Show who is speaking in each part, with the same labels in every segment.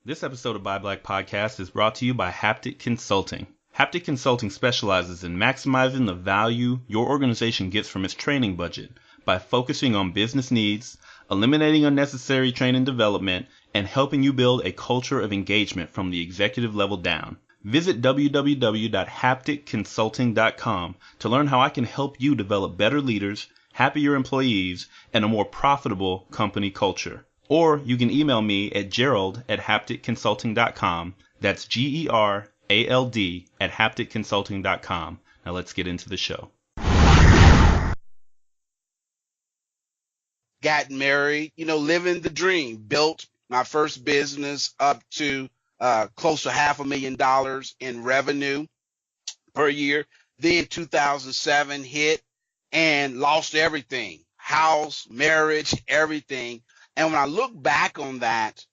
Speaker 1: This episode of Buy Black Podcast is brought to you by Haptic Consulting. Haptic Consulting specializes in maximizing the value your organization gets from its training budget by focusing on business needs, eliminating unnecessary training development, and helping you build a culture of engagement from the executive level down. Visit www.hapticconsulting.com to learn how I can help you develop better leaders, happier employees, and a more profitable company culture. Or you can email me at gerald@hapticconsulting.com. That's GERALD@hapticconsulting.com. Now let's get into the show.
Speaker 2: Got married, living the dream, built my first business up to close to $500,000 in revenue per year. Then 2007 hit and lost everything, house, marriage, everything. And when I look back on that,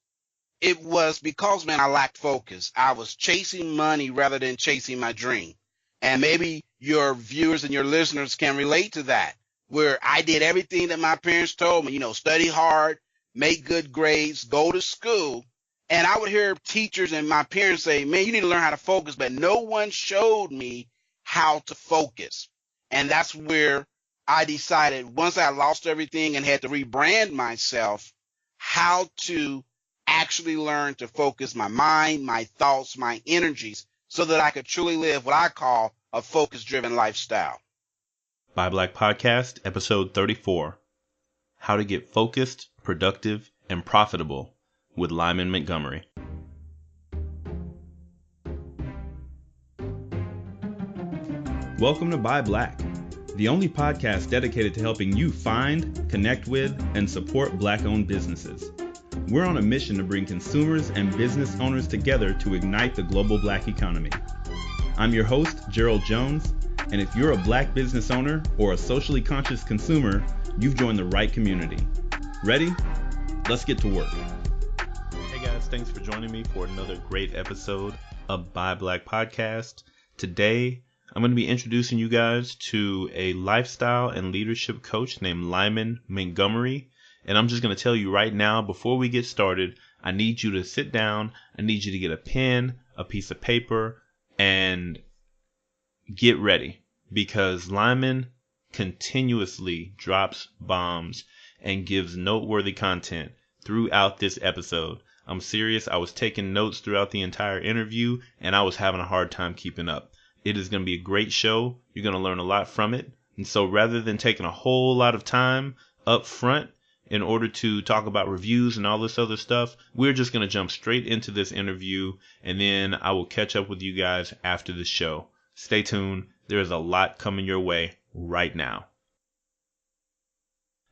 Speaker 2: it was because, I lacked focus. I was chasing money rather than chasing my dream. And maybe your viewers and your listeners can relate to that, where I did everything that my parents told me, study hard, make good grades, go to school. And I would hear teachers and my parents say, man, you need to learn how to focus. But no one showed me how to focus. And that's where I decided, once I lost everything and had to rebrand myself, how to actually learn to focus my mind, my thoughts, my energies, so that I could truly live what I call a focus-driven lifestyle.
Speaker 1: Buy Black Podcast, episode 34. How to get focused, productive, and profitable with Lyman Montgomery. Welcome to Buy Black, the only podcast dedicated to helping you find, connect with, and support Black-owned businesses. We're on a mission to bring consumers and business owners together to ignite the global Black economy. I'm your host, Gerald Jones, and if you're a Black business owner or a socially conscious consumer, you've joined the right community. Ready? Let's get to work. Hey guys, thanks for joining me for another great episode of Buy Black Podcast. Today, I'm going to be introducing you guys to a lifestyle and leadership coach named Lyman Montgomery. And I'm just going to tell you right now, before we get started, I need you to sit down. I need you to get a pen, a piece of paper, and get ready. Because Lyman continuously drops bombs and gives noteworthy content throughout this episode. I'm serious. I was taking notes throughout the entire interview, and I was having a hard time keeping up. It is going to be a great show. You're going to learn a lot from it. And so rather than taking a whole lot of time up front in order to talk about reviews and all this other stuff, we're just going to jump straight into this interview, and then I will catch up with you guys after the show. Stay tuned. There is a lot coming your way right now.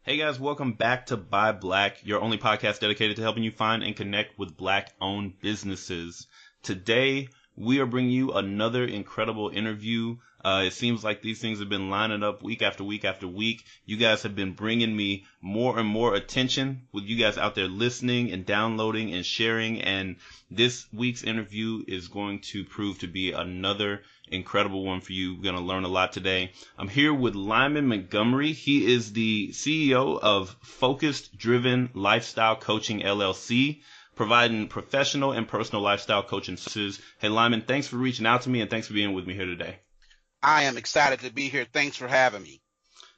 Speaker 1: Hey guys, welcome back to Buy Black, your only podcast dedicated to helping you find and connect with Black-owned businesses. Today, we are bringing you another incredible interview. It seems like these things have been lining up week after week after week. You guys have been bringing me more and more attention with you guys out there listening and downloading and sharing. And this week's interview is going to prove to be another incredible one for you. We're going to learn a lot today. I'm here with Lyman Montgomery. He is the CEO of Focused Driven Lifestyle Coaching, LLC, providing professional and personal lifestyle coaching services. Hey, Lyman, thanks for reaching out to me and thanks for being with me here today.
Speaker 2: I am excited to be here. Thanks for having me.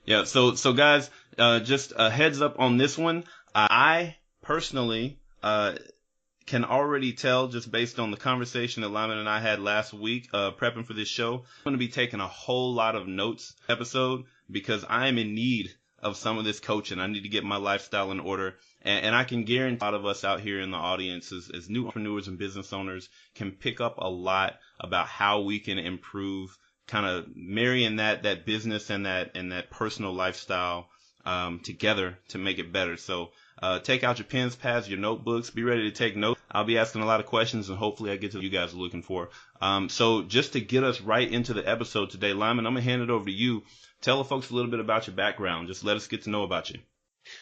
Speaker 1: Yeah, so guys, just a heads up on this one. I personally can already tell, just based on the conversation that Lyman and I had last week prepping for this show, I'm going to be taking a whole lot of notes episode because I am in need of some of this coaching. I need to get my lifestyle in order. And I can guarantee a lot of us out here in the audience as new entrepreneurs and business owners can pick up a lot about how we can improve, kind of marrying that business and that personal lifestyle together to make it better. So take out your pens, pads, your notebooks. Be ready to take notes. I'll be asking a lot of questions, and hopefully I get to what you guys are looking for. So just to get us right into the episode today, Lyman, I'm going to hand it over to you. Tell the folks a little bit about your background. Just let us get to know about you.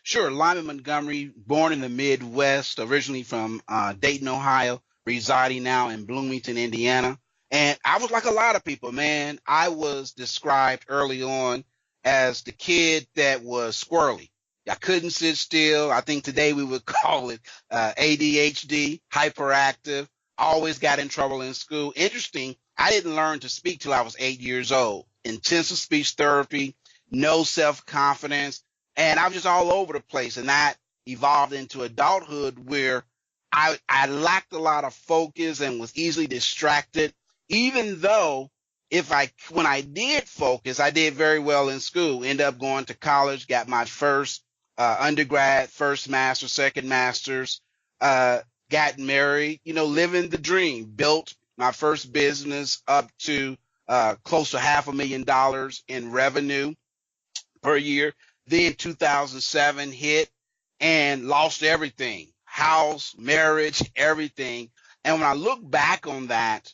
Speaker 2: Sure. Lyman Montgomery, born in the Midwest, originally from Dayton, Ohio, residing now in Bloomington, Indiana. And I was like a lot of people, man. I was described early on as the kid that was squirrely. I couldn't sit still. I think today we would call it ADHD, hyperactive. Always got in trouble in school. Interesting, I didn't learn to speak till I was 8 years old. Intensive speech therapy, no self-confidence, and I was just all over the place. And that evolved into adulthood where I lacked a lot of focus and was easily distracted, even though when I did focus, I did very well in school. Ended up going to college, got my first undergrad, first master's, second master's, got married, living the dream, built my first business up to close to $500,000 in revenue per year. Then 2007 hit and lost everything, house, marriage, everything. And when I look back on that,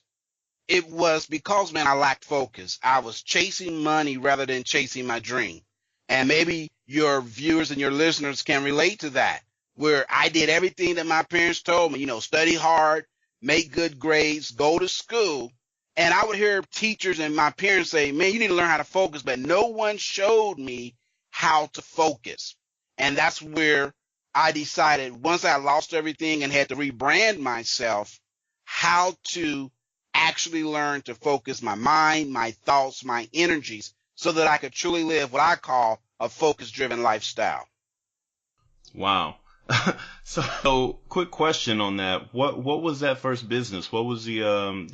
Speaker 2: it was because, man, I lacked focus. I was chasing money rather than chasing my dream. And maybe your viewers and your listeners can relate to that, where I did everything that my parents told me, study hard, make good grades, go to school. And I would hear teachers and my parents say, man, you need to learn how to focus, but no one showed me how to focus. And that's where I decided, once I lost everything and had to rebrand myself, how to actually learn to focus my mind, my thoughts, my energies, so that I could truly live what I call a focus-driven lifestyle.
Speaker 1: Wow. So, quick question on that. What was that first business? What was the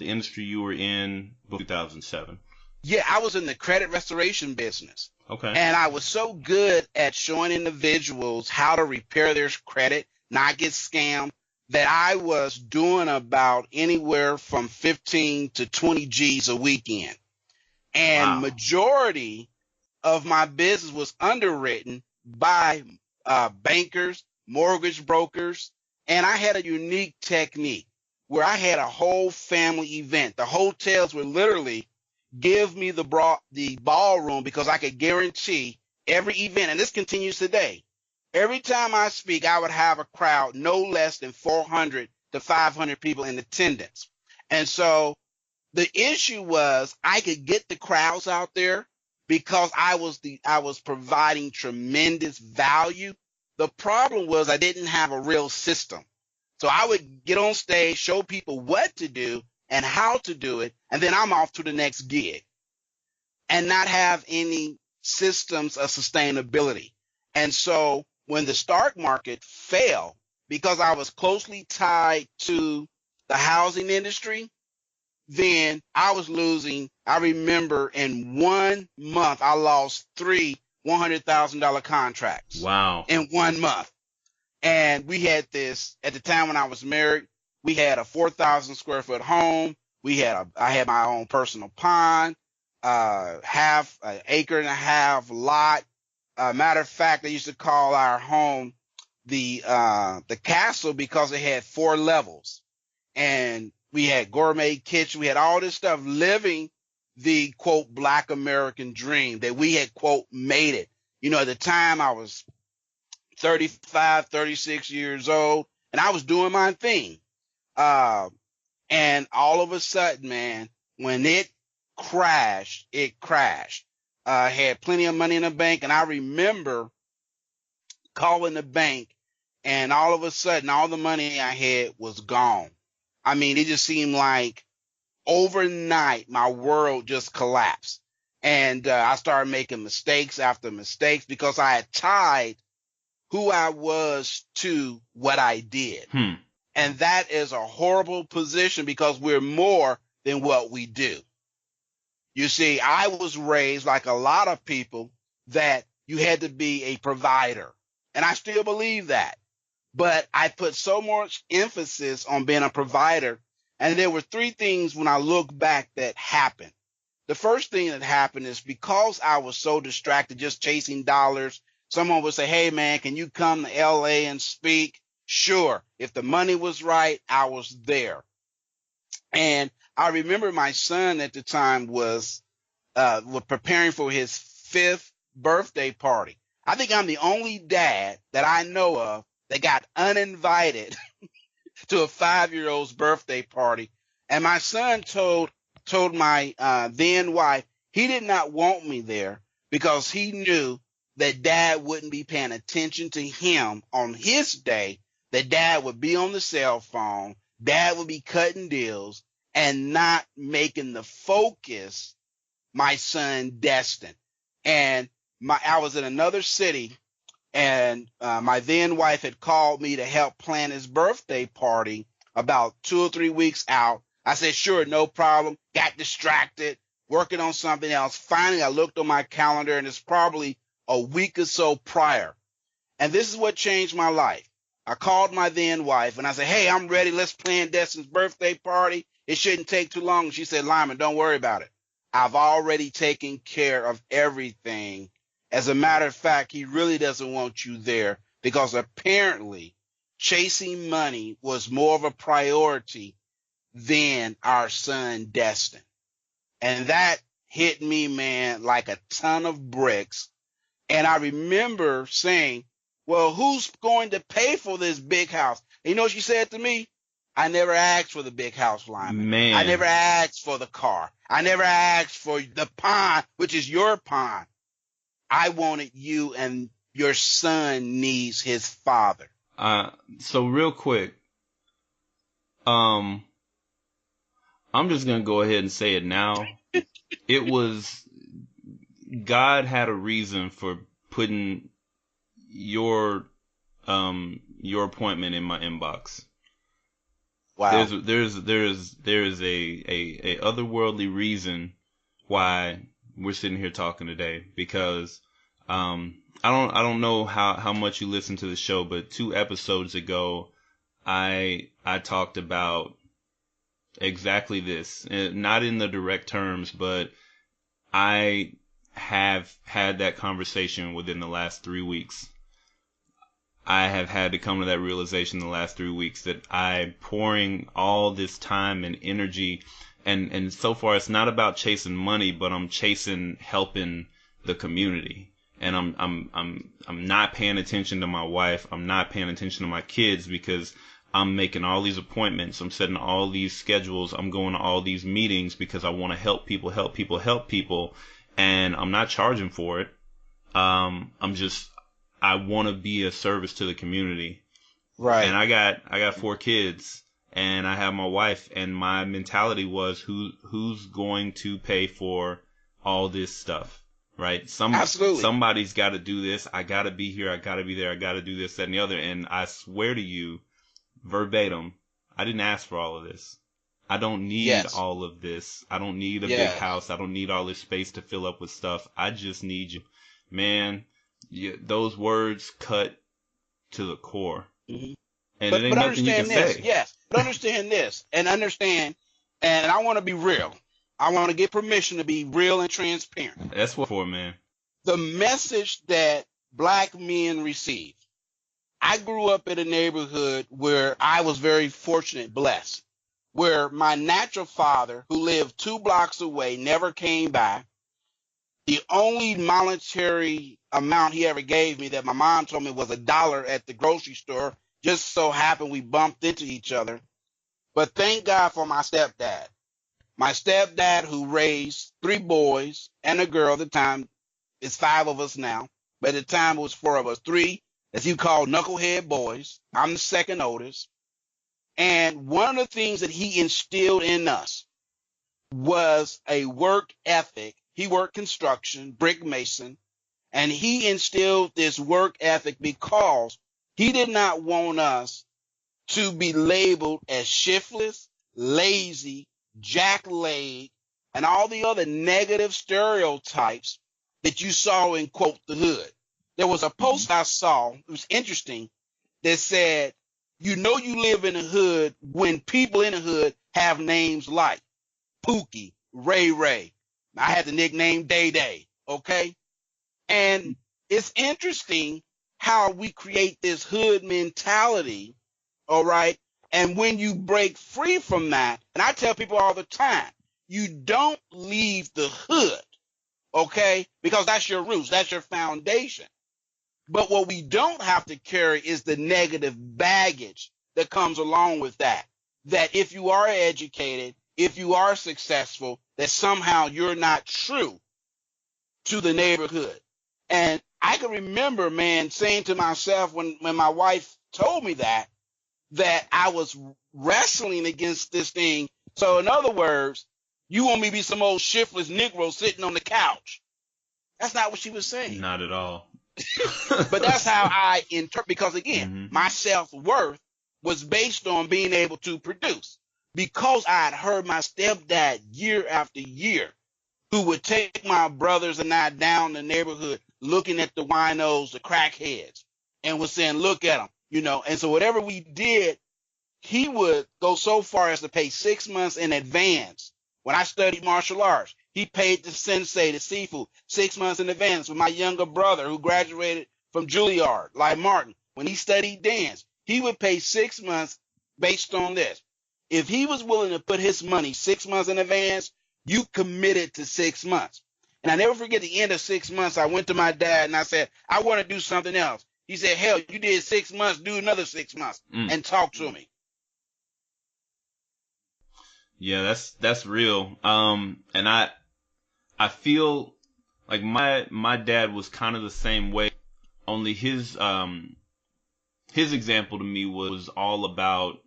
Speaker 1: industry you were in before 2007?
Speaker 2: Yeah, I was in the credit restoration business.
Speaker 1: Okay.
Speaker 2: And I was so good at showing individuals how to repair their credit, not get scammed, that I was doing about anywhere from 15 to 20 G's a weekend. And
Speaker 1: Wow.
Speaker 2: Majority of my business was underwritten by bankers, mortgage brokers, and I had a unique technique where I had a whole family event. The hotels would literally give me the ballroom because I could guarantee every event, and this continues today. Every time I speak, I would have a crowd no less than 400 to 500 people in attendance. And so the issue was I could get the crowds out there because I was providing tremendous value. The problem was I didn't have a real system. So I would get on stage, show people what to do and how to do it, and then I'm off to the next gig and not have any systems of sustainability. And so when the stock market fell, because I was closely tied to the housing industry, then I was losing. I remember in 1 month, I lost 3 $100,000 contracts.
Speaker 1: Wow.
Speaker 2: In 1 month. And we had this, at the time when I was married, we had a 4,000 square foot home. I had my own personal pond, half an acre and a half lot. Matter of fact, they used to call our home the castle because it had 4 levels, and we had gourmet kitchen. We had all this stuff, living the quote Black American dream that we had quote made it. At the time I was 35, 36 years old, and I was doing my thing. And all of a sudden, man, when it crashed. I had plenty of money in the bank, and I remember calling the bank, and all of a sudden, all the money I had was gone. I mean, it just seemed like overnight, my world just collapsed. And I started making mistakes after mistakes because I had tied who I was to what I did. And that is a horrible position because we're more than what we do. You see, I was raised like a lot of people that you had to be a provider. And I still believe that. But I put so much emphasis on being a provider. And there were 3 things when I look back that happened. The first thing that happened is because I was so distracted just chasing dollars, someone would say, hey, man, can you come to L.A. and speak? Sure. If the money was right, I was there. And I remember my son at the time was preparing for his 5th birthday party. I think I'm the only dad that I know of that got uninvited to a 5-year-old's birthday party. And my son told my then wife he did not want me there because he knew that dad wouldn't be paying attention to him on his day, that dad would be on the cell phone, dad would be cutting deals and not making the focus my son destined. And I was in another city, and my then wife had called me to help plan his birthday party about 2 or 3 weeks out. I said, sure, no problem. Got distracted, working on something else. Finally, I looked on my calendar, and it's probably a week or so prior. And this is what changed my life. I called my then wife, and I said, hey, I'm ready. Let's plan Destin's birthday party. It shouldn't take too long. And she said, Lyman, don't worry about it. I've already taken care of everything. As a matter of fact, he really doesn't want you there because apparently chasing money was more of a priority than our son Destin. And that hit me, man, like a ton of bricks. And I remember saying, well, who's going to pay for this big house? And you know what she said to me? I never asked for the big house, Lyman.
Speaker 1: Man.
Speaker 2: I never asked for the car. I never asked for the pond, which is your pond. I wanted you, and your son needs his father.
Speaker 1: So real quick, I'm just going to go ahead and say it now. It was, God had a reason for putting your appointment in my inbox.
Speaker 2: Wow.
Speaker 1: There's a otherworldly reason why we're sitting here talking today, because I don't know how much you listen to the show, but 2 episodes ago I talked about exactly this, not in the direct terms, but I have had that conversation within the last 3 weeks. I have had to come to that realization in the last 3 weeks that I'm pouring all this time and energy, and so far it's not about chasing money, but I'm chasing helping the community. And I'm not paying attention to my wife. I'm not paying attention to my kids because I'm making all these appointments. I'm setting all these schedules. I'm going to all these meetings because I want to help people, and I'm not charging for it. I want to be a service to the community.
Speaker 2: Right.
Speaker 1: And I got 4 kids, and I have my wife, and my mentality was who's going to pay for all this stuff, right?
Speaker 2: Absolutely.
Speaker 1: Somebody's got to do this. I got to be here. I got to be there. I got to do this, that, and the other. And I swear to you, verbatim, I didn't ask for all of this. I don't need all of this. I don't need a big house. I don't need all this space to fill up with stuff. I just need you. Man, those words cut to the core. Mm-hmm. And it ain't nothing you can say.
Speaker 2: Yes, but understand this, and I want to be real. I want to get permission to be real and transparent.
Speaker 1: That's what for, man.
Speaker 2: The message that black men receive. I grew up in a neighborhood where I was very fortunate, blessed, where my natural father, who lived 2 blocks away, never came by. The only monetary amount he ever gave me that my mom told me was $1 at the grocery store. Just so happened we bumped into each other. But thank God for my stepdad. My stepdad, who raised 3 boys and a girl at the time. It's 5 of us now, but at the time it was 4 of us. 3, as you call, knucklehead boys. I'm the second oldest. And one of the things that he instilled in us was a work ethic. He worked construction, brick mason, and he instilled this work ethic because he did not want us to be labeled as shiftless, lazy, jack-legged, and all the other negative stereotypes that you saw in, quote, the hood. There was a post I saw, it was interesting, that said, you know you live in the hood when people in the hood have names like Pookie, Ray Ray. I had the nickname Day Day, okay? And it's interesting how we create this hood mentality, all right? And when you break free from that, and I tell people all the time, you don't leave the hood, okay? Because that's your roots, that's your foundation. But what we don't have to carry is the negative baggage that comes along with that. That if you are educated, if you are successful, that somehow you're not true to the neighborhood. And I can remember, man, saying to myself when my wife told me that I was wrestling against this thing. So in other words, you want me to be some old shiftless Negro sitting on the couch. That's not what she was saying.
Speaker 1: Not at all.
Speaker 2: But that's how I interpret, because again,
Speaker 1: Mm-hmm.
Speaker 2: my self-worth was based on being able to produce. Because I had heard my stepdad year after year, who would take my brothers and I down the neighborhood looking at the winos, the crackheads, and was saying, look at them, you know. And so whatever we did, he would go so far as to pay 6 months in advance. When I studied martial arts, he paid the sensei, the Sifu, 6 months in advance. With my younger brother who graduated from Juilliard, like Martin, when he studied dance, he would pay 6 months based on this. If he was willing to put his money 6 months in advance, you committed to 6 months. And I never forget the end of 6 months, I went to my dad and I said, I want to do something else. He said, hell, you did 6 months, do another 6 months and talk to me.
Speaker 1: Yeah, that's real. And I feel like my dad was kind of the same way. Only his example to me was all about,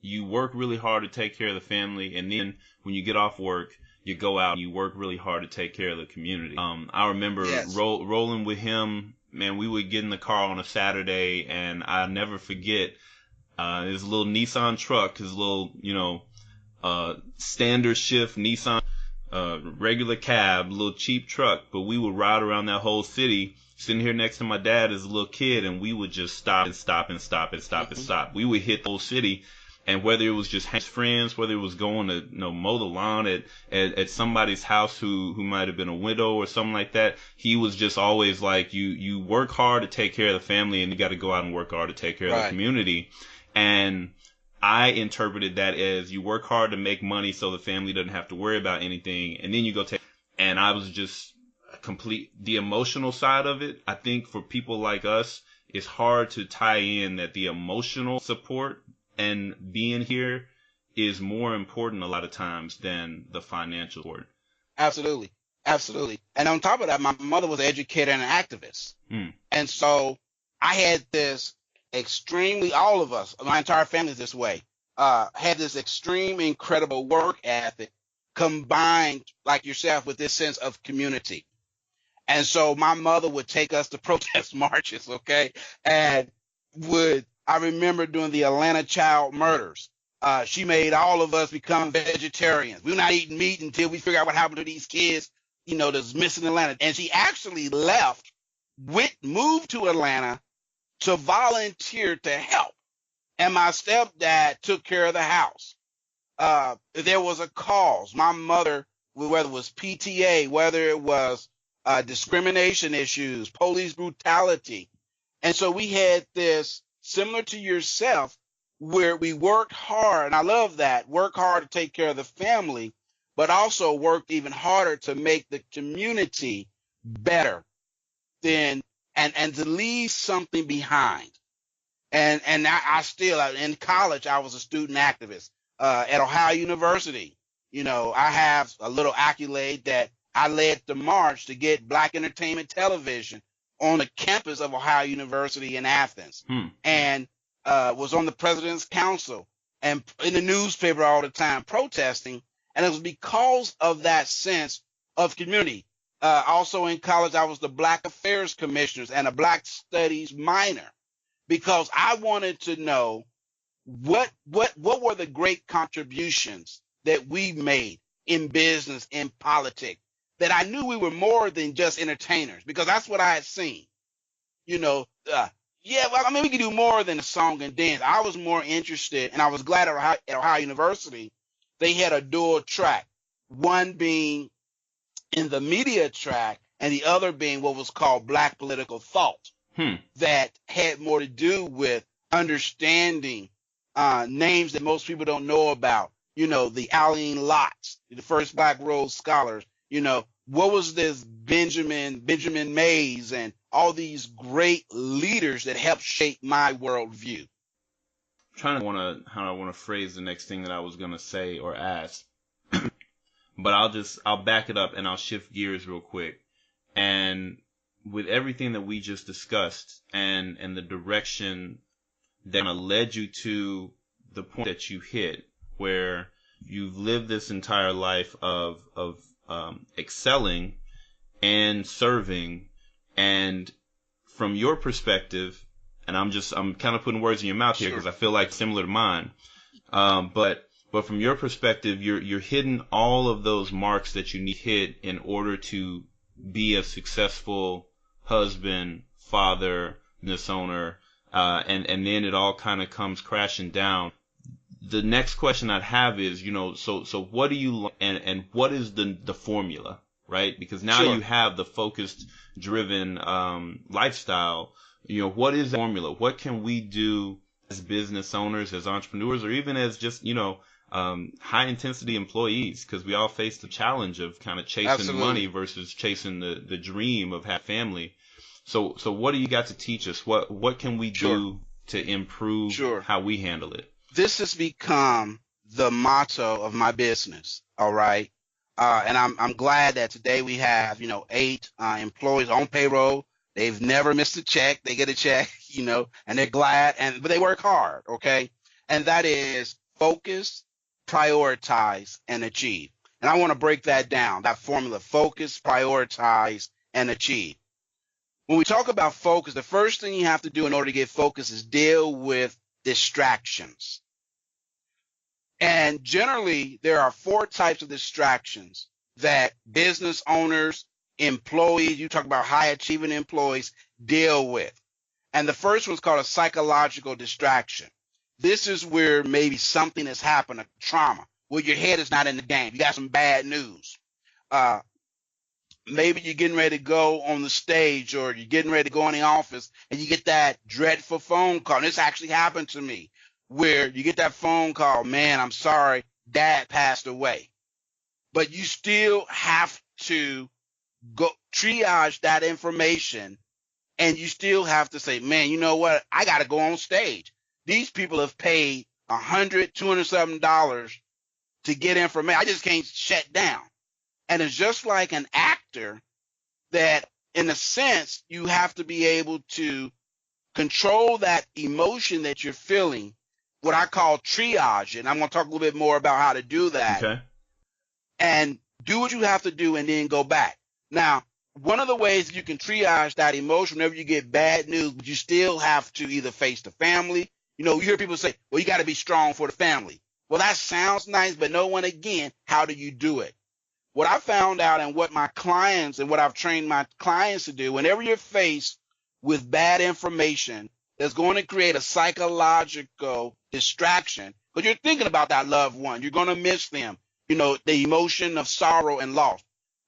Speaker 1: you work really hard to take care of the family, and then when you get off work, you go out and you work really hard to take care of the community. I remember rolling with him, man. We would get in the car on a Saturday, and I'll never forget his little Nissan truck, his little, standard shift Nissan, regular cab, little cheap truck. But we would ride around that whole city, sitting here next to my dad as a little kid, and we would just stop and stop and stop and stop and stop. We would hit the whole city. And whether it was just his friends, whether it was going to mow the lawn at somebody's house who might have been a widow or something like that, he was just always like, you work hard to take care of the family, and you got to go out and work hard to take care of the community. And I interpreted that as, you work hard to make money so the family doesn't have to worry about anything, and then you go take. And I was just the emotional side of it. I think for people like us, it's hard to tie in that the emotional support and being here is more important a lot of times than the financial support.
Speaker 2: Absolutely. Absolutely. And on top of that, my mother was an educator and an activist. And so I had this all of us, my entire family is this way, had this extreme, incredible work ethic combined, like yourself, with this sense of community. And so my mother would take us to protest marches, okay? And I remember doing the Atlanta child murders. She made all of us become vegetarians. We're not eating meat until we figure out what happened to these kids, that's missing in Atlanta. And she actually moved to Atlanta to volunteer to help. And my stepdad took care of the house. If there was a cause, my mother, whether it was PTA, whether it was discrimination issues, police brutality. And so we had this, similar to yourself, where we worked hard, and I love that, work hard to take care of the family, but also worked even harder to make the community better and to leave something behind. And I still, in college, I was a student activist at Ohio University. I have a little accolade that I led the march to get Black entertainment television on the campus of Ohio University in Athens, and was on the president's council and in the newspaper all the time protesting. And it was because of that sense of community. Also in college, I was the Black Affairs Commissioners and a Black Studies minor, because I wanted to know what were the great contributions that we made in business, in politics, that I knew we were more than just entertainers, because that's what I had seen. We could do more than a song and dance. I was more interested, and I was glad at Ohio University, they had a dual track, one being in the media track and the other being what was called Black political thought, that had more to do with understanding names that most people don't know about. The Aline Lotts, the first Black Rhodes Scholars. What was this Benjamin Mays, and all these great leaders that helped shape my worldview.
Speaker 1: I'm trying to how I want to phrase the next thing that I was going to say or ask, but I'll back it up and I'll shift gears real quick. And with everything that we just discussed and the direction that kind of led you to the point that you hit, where you've lived this entire life of excelling and serving, and from your perspective, and I'm kind of putting words in your mouth here because I feel like similar to mine, but from your perspective, you're hitting all of those marks that you need to hit in order to be a successful husband, father, business owner, and then it all kind of comes crashing down. The next question I'd have is, so what do you and what is the formula, right? Because now you have the focused, driven lifestyle. What is the formula? What can we do as business owners, as entrepreneurs, or even as just high intensity employees? Because we all face the challenge of kind of chasing money versus chasing the dream of having family. So what do you got to teach us? What can we do to improve how we handle it?
Speaker 2: This has become the motto of my business. All right. And I'm glad that today we have, 8 employees on payroll. They've never missed a check. They get a check, and they're glad, but they work hard. Okay. And that is focus, prioritize, and achieve. And I want to break that down, that formula: focus, prioritize, and achieve. When we talk about focus, the first thing you have to do in order to get focus is deal with distractions. And generally, there are 4 types of distractions that business owners, employees, you talk about high achieving employees, deal with. And the first one is called a psychological distraction. This is where maybe something has happened, a trauma, where your head is not in the game. You got some bad news. Maybe you're getting ready to go on the stage, or you're getting ready to go in the office, and you get that dreadful phone call. And this actually happened to me, where you get that phone call: man, I'm sorry, Dad passed away. But you still have to go triage that information, and you still have to say, man, you know what? I got to go on stage. These people have paid $100, $207 to get information. I just can't shut down. And it's just like an actor that, in a sense, you have to be able to control that emotion that you're feeling, what I call triage. And I'm going to talk a little bit more about how to do that.
Speaker 1: Okay.
Speaker 2: And do what you have to do and then go back. Now, one of the ways you can triage that emotion whenever you get bad news, but you still have to either face the family. You hear people say, well, you got to be strong for the family. Well, that sounds nice, but again, how do you do it? What I found out, and what my clients and what I've trained my clients to do, whenever you're faced with bad information that's going to create a psychological distraction, because you're thinking about that loved one, you're going to miss them, the emotion of sorrow and loss.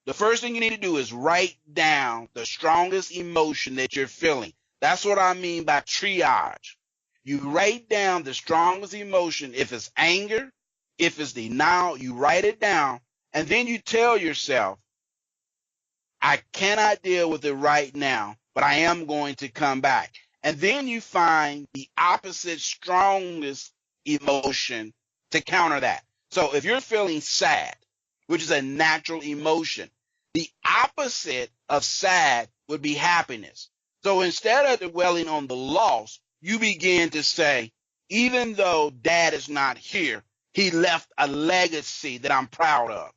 Speaker 2: The first thing you need to do is write down the strongest emotion that you're feeling. That's what I mean by triage. You write down the strongest emotion. If it's anger, if it's denial, you write it down. And then you tell yourself, I cannot deal with it right now, but I am going to come back. And then you find the opposite strongest emotion to counter that. So if you're feeling sad, which is a natural emotion, the opposite of sad would be happiness. So instead of dwelling on the loss, you begin to say, even though Dad is not here, he left a legacy that I'm proud of.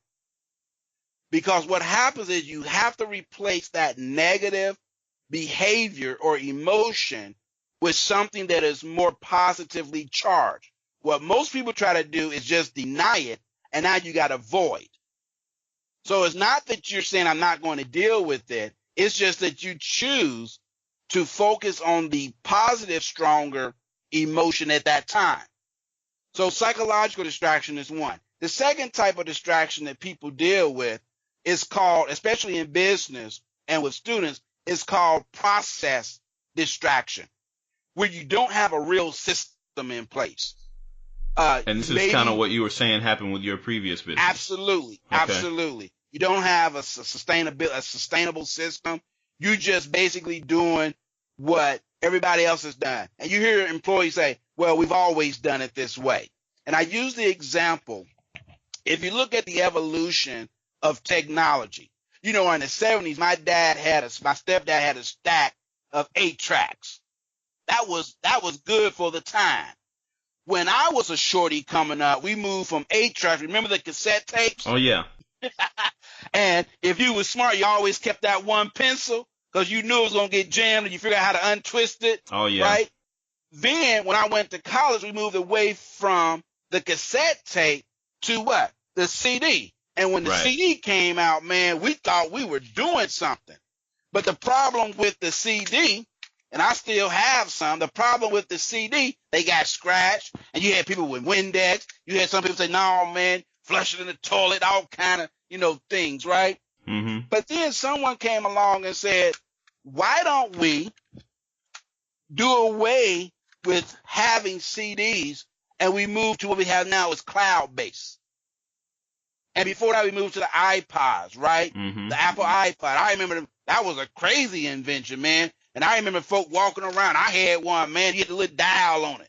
Speaker 2: Because what happens is you have to replace that negative behavior or emotion with something that is more positively charged. What most people try to do is just deny it, and now you got a void. So it's not that you're saying I'm not going to deal with it. It's just that you choose to focus on the positive, stronger emotion at that time. So psychological distraction is one. The second type of distraction that people deal with is called, especially in business and with students, is called process distraction, where you don't have a real system in place.
Speaker 1: And this is kind of what you were saying happened with your previous business.
Speaker 2: Absolutely. Okay. Absolutely. You don't have a sustainable system. You're just basically doing what everybody else has done. And you hear employees say, well, we've always done it this way. And I use the example, if you look at the evolution of technology, You know, in the 70s, my stepdad had a stack of 8 tracks. That was good for the time. When I was a shorty coming up, we moved from 8 tracks. Remember the cassette tapes?
Speaker 1: Oh, yeah.
Speaker 2: And if you were smart, you always kept that one pencil because you knew it was going to get jammed and you figured out how to untwist it.
Speaker 1: Oh, yeah.
Speaker 2: Right? Then when I went to college, we moved away from the cassette tape to what? The CD. And when the CD came out, man, we thought we were doing something. But the problem with the CD, and I still have some, the problem with the CD, they got scratched, and you had people with Windex. You had some people say, no, man, flush it in the toilet, all kind of, things, right?
Speaker 1: Mm-hmm.
Speaker 2: But then someone came along and said, why don't we do away with having CDs and we move to what we have now is cloud-based? And before that, we moved to the iPods, right?
Speaker 1: Mm-hmm.
Speaker 2: The Apple iPod. I remember that was a crazy invention, man. And I remember folk walking around. I had one, man. You had the little dial on it.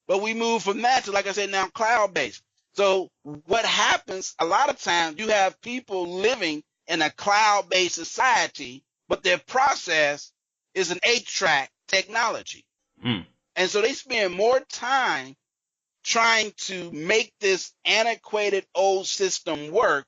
Speaker 2: But we moved from that to, like I said, now cloud-based. So what happens, a lot of times you have people living in a cloud-based society, but their process is an 8-track technology.
Speaker 1: Mm.
Speaker 2: And so they spend more time trying to make this antiquated old system work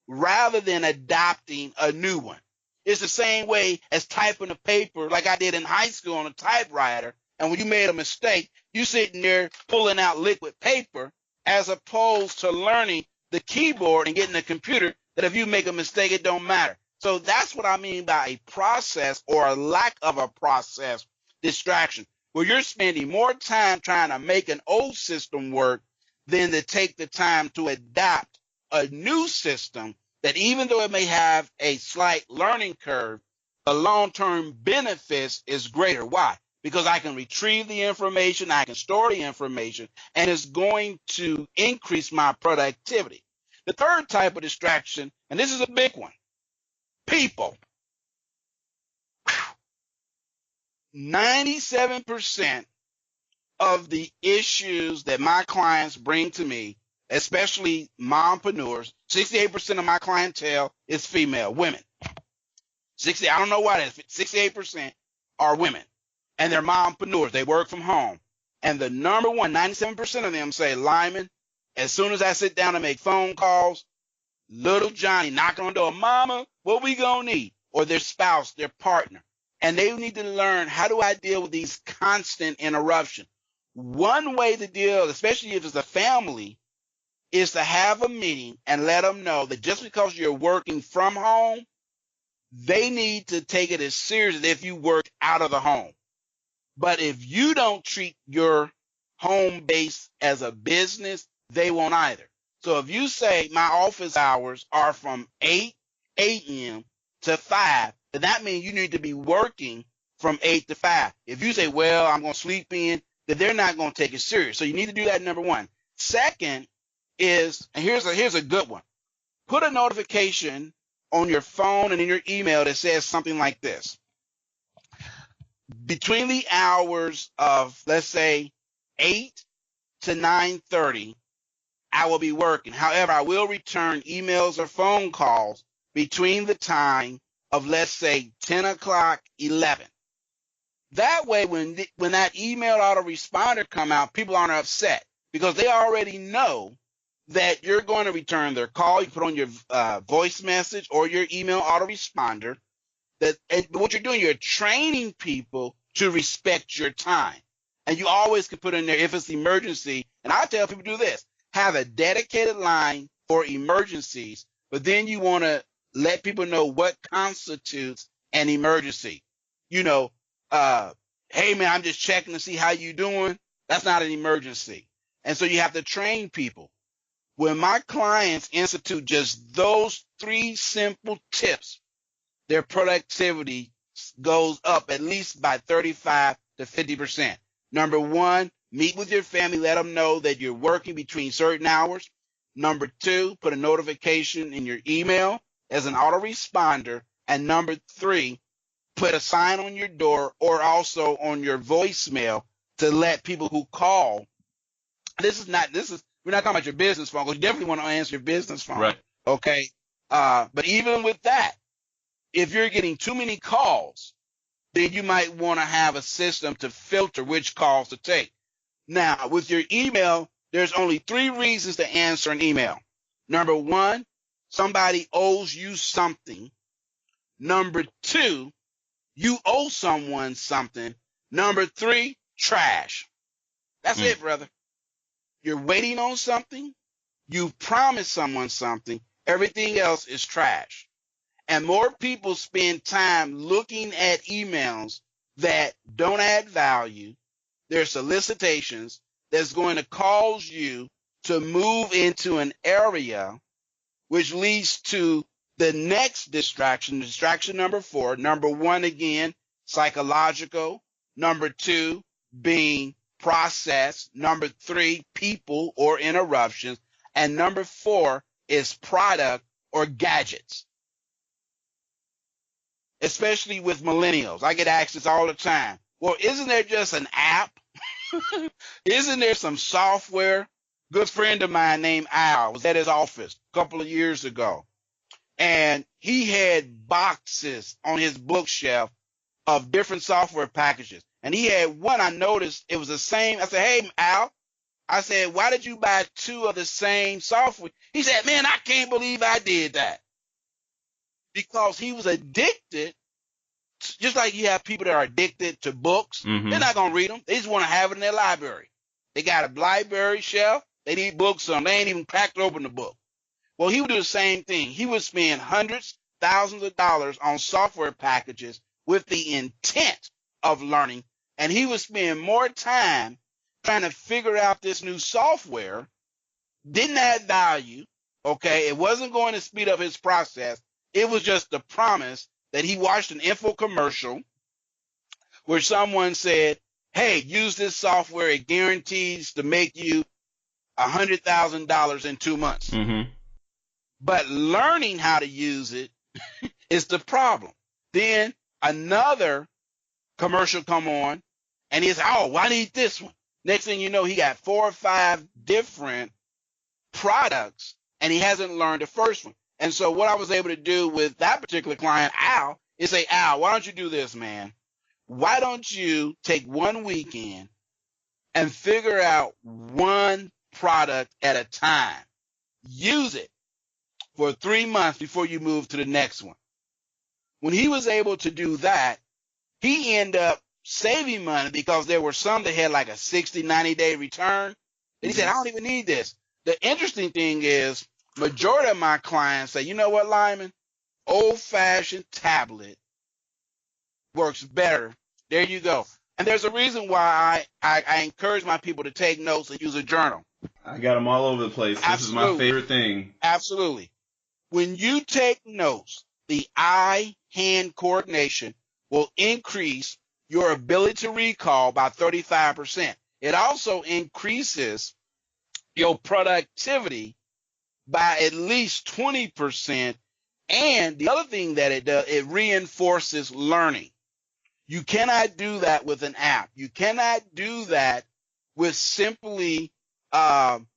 Speaker 2: rather than adopting a new one. It's the same way as typing a paper like I did in high school on a typewriter. And when you made a mistake, you sitting there pulling out liquid paper as opposed to learning the keyboard and getting a computer that if you make a mistake, it don't matter. So that's what I mean by a process or a lack of a process distraction, where you're spending more time trying to make an old system work than to take the time to adapt a new system that, even though it may have a slight learning curve, the long-term benefits is greater. Why? Because I can retrieve the information, I can store the information, and it's going to increase my productivity. The third type of distraction, and this is a big one, people. 97% of the issues that my clients bring to me, especially mompreneurs, 68% of my clientele is female, women. I don't know why that is. 68% are women, and they're mompreneurs. They work from home. And the number one, 97% of them say, Lyman, as soon as I sit down and make phone calls, little Johnny knocking on the door, Mama, what we gonna need? Or their spouse, their partner. And they need to learn, how do I deal with these constant interruptions? One way to deal, especially if it's a family, is to have a meeting and let them know that just because you're working from home, they need to take it as serious as if you work out of the home. But if you don't treat your home base as a business, they won't either. So if you say my office hours are from 8 a.m. to 5, then that means you need to be working from 8 to 5. If you say, well, I'm going to sleep in, then they're not going to take it serious. So you need to do that, number one. Second is, and here's a good one. Put a notification on your phone and in your email that says something like this. Between the hours of, let's say, 8 to 9:30, I will be working. However, I will return emails or phone calls between the time of, let's say, 10 o'clock, 11. That way, when that email autoresponder come out, people aren't upset because they already know that you're going to return their call. You put on your voice message or your email autoresponder. What you're doing, you're training people to respect your time. And you always can put in there if it's emergency. And I tell people do this. Have a dedicated line for emergencies, but then you want to let people know what constitutes an emergency. Hey, man, I'm just checking to see how you doing. That's not an emergency. And so you have to train people. When my clients institute just those 3 simple tips, their productivity goes up at least by 35 to 50%. Number one, meet with your family. Let them know that you're working between certain hours. Number 2, put a notification in your email as an autoresponder. And number 3, put a sign on your door or also on your voicemail to let people who call. We're not talking about your business phone, because you definitely want to answer your business phone.
Speaker 1: Right.
Speaker 2: Okay. But even with that, if you're getting too many calls, then you might want to have a system to filter which calls to take. Now, with your email, there's only 3 reasons to answer an email. Number 1, somebody owes you something. Number 2, you owe someone something. Number 3, trash. That's it, brother. You're waiting on something. You promised someone something. Everything else is trash. And more people spend time looking at emails that don't add value. They're solicitations that's going to cause you to move into an area which leads to the next distraction number 4. Number 1, again, psychological. Number 2, being process. Number 3, people or interruptions. And number 4 is product or gadgets. Especially with millennials. I get asked this all the time. Well, isn't there just an app? Isn't there some software? Good friend of mine named Al was at his office a couple of years ago, and he had boxes on his bookshelf of different software packages. And he had one, I noticed it was the same. I said, hey, Al, I said, why did you buy 2 of the same software? He said, man, I can't believe I did that. Because he was addicted, just like you have people that are addicted to books.
Speaker 1: Mm-hmm.
Speaker 2: They're not going to read them. They just want to have it in their library. They got a library shelf. They need books on. They ain't even cracked open the book. Well, he would do the same thing. He would spend hundreds, thousands of dollars on software packages with the intent of learning. And he would spend more time trying to figure out this new software. Didn't add value. Okay. It wasn't going to speed up his process. It was just the promise that he watched an info commercial where someone said, hey, use this software. It guarantees to make you $100,000 in 2 months.
Speaker 1: Mm-hmm.
Speaker 2: But learning how to use it is the problem. Then another commercial come on and he's, oh, I need this one. Next thing you know, he got 4 or 5 different products and he hasn't learned the first one. And so what I was able to do with that particular client, Al, is say, Al, why don't you do this, man? Why don't you take one weekend and figure out one product at a time? Use it for 3 months before you move to the next one. When he was able to do that, he ended up saving money because there were some that had like a 60, 90-day return. And he said, I don't even need this. The interesting thing is, majority of my clients say, you know what, Lyman? Old-fashioned tablet works better. There you go. And there's a reason why I encourage my people to take notes and use a journal.
Speaker 1: I got them all over the place. This is my favorite thing.
Speaker 2: Absolutely. When you take notes, the eye-hand coordination will increase your ability to recall by 35%. It also increases your productivity by at least 20%. And the other thing that it does, it reinforces learning. You cannot do that with an app. You cannot do that with simply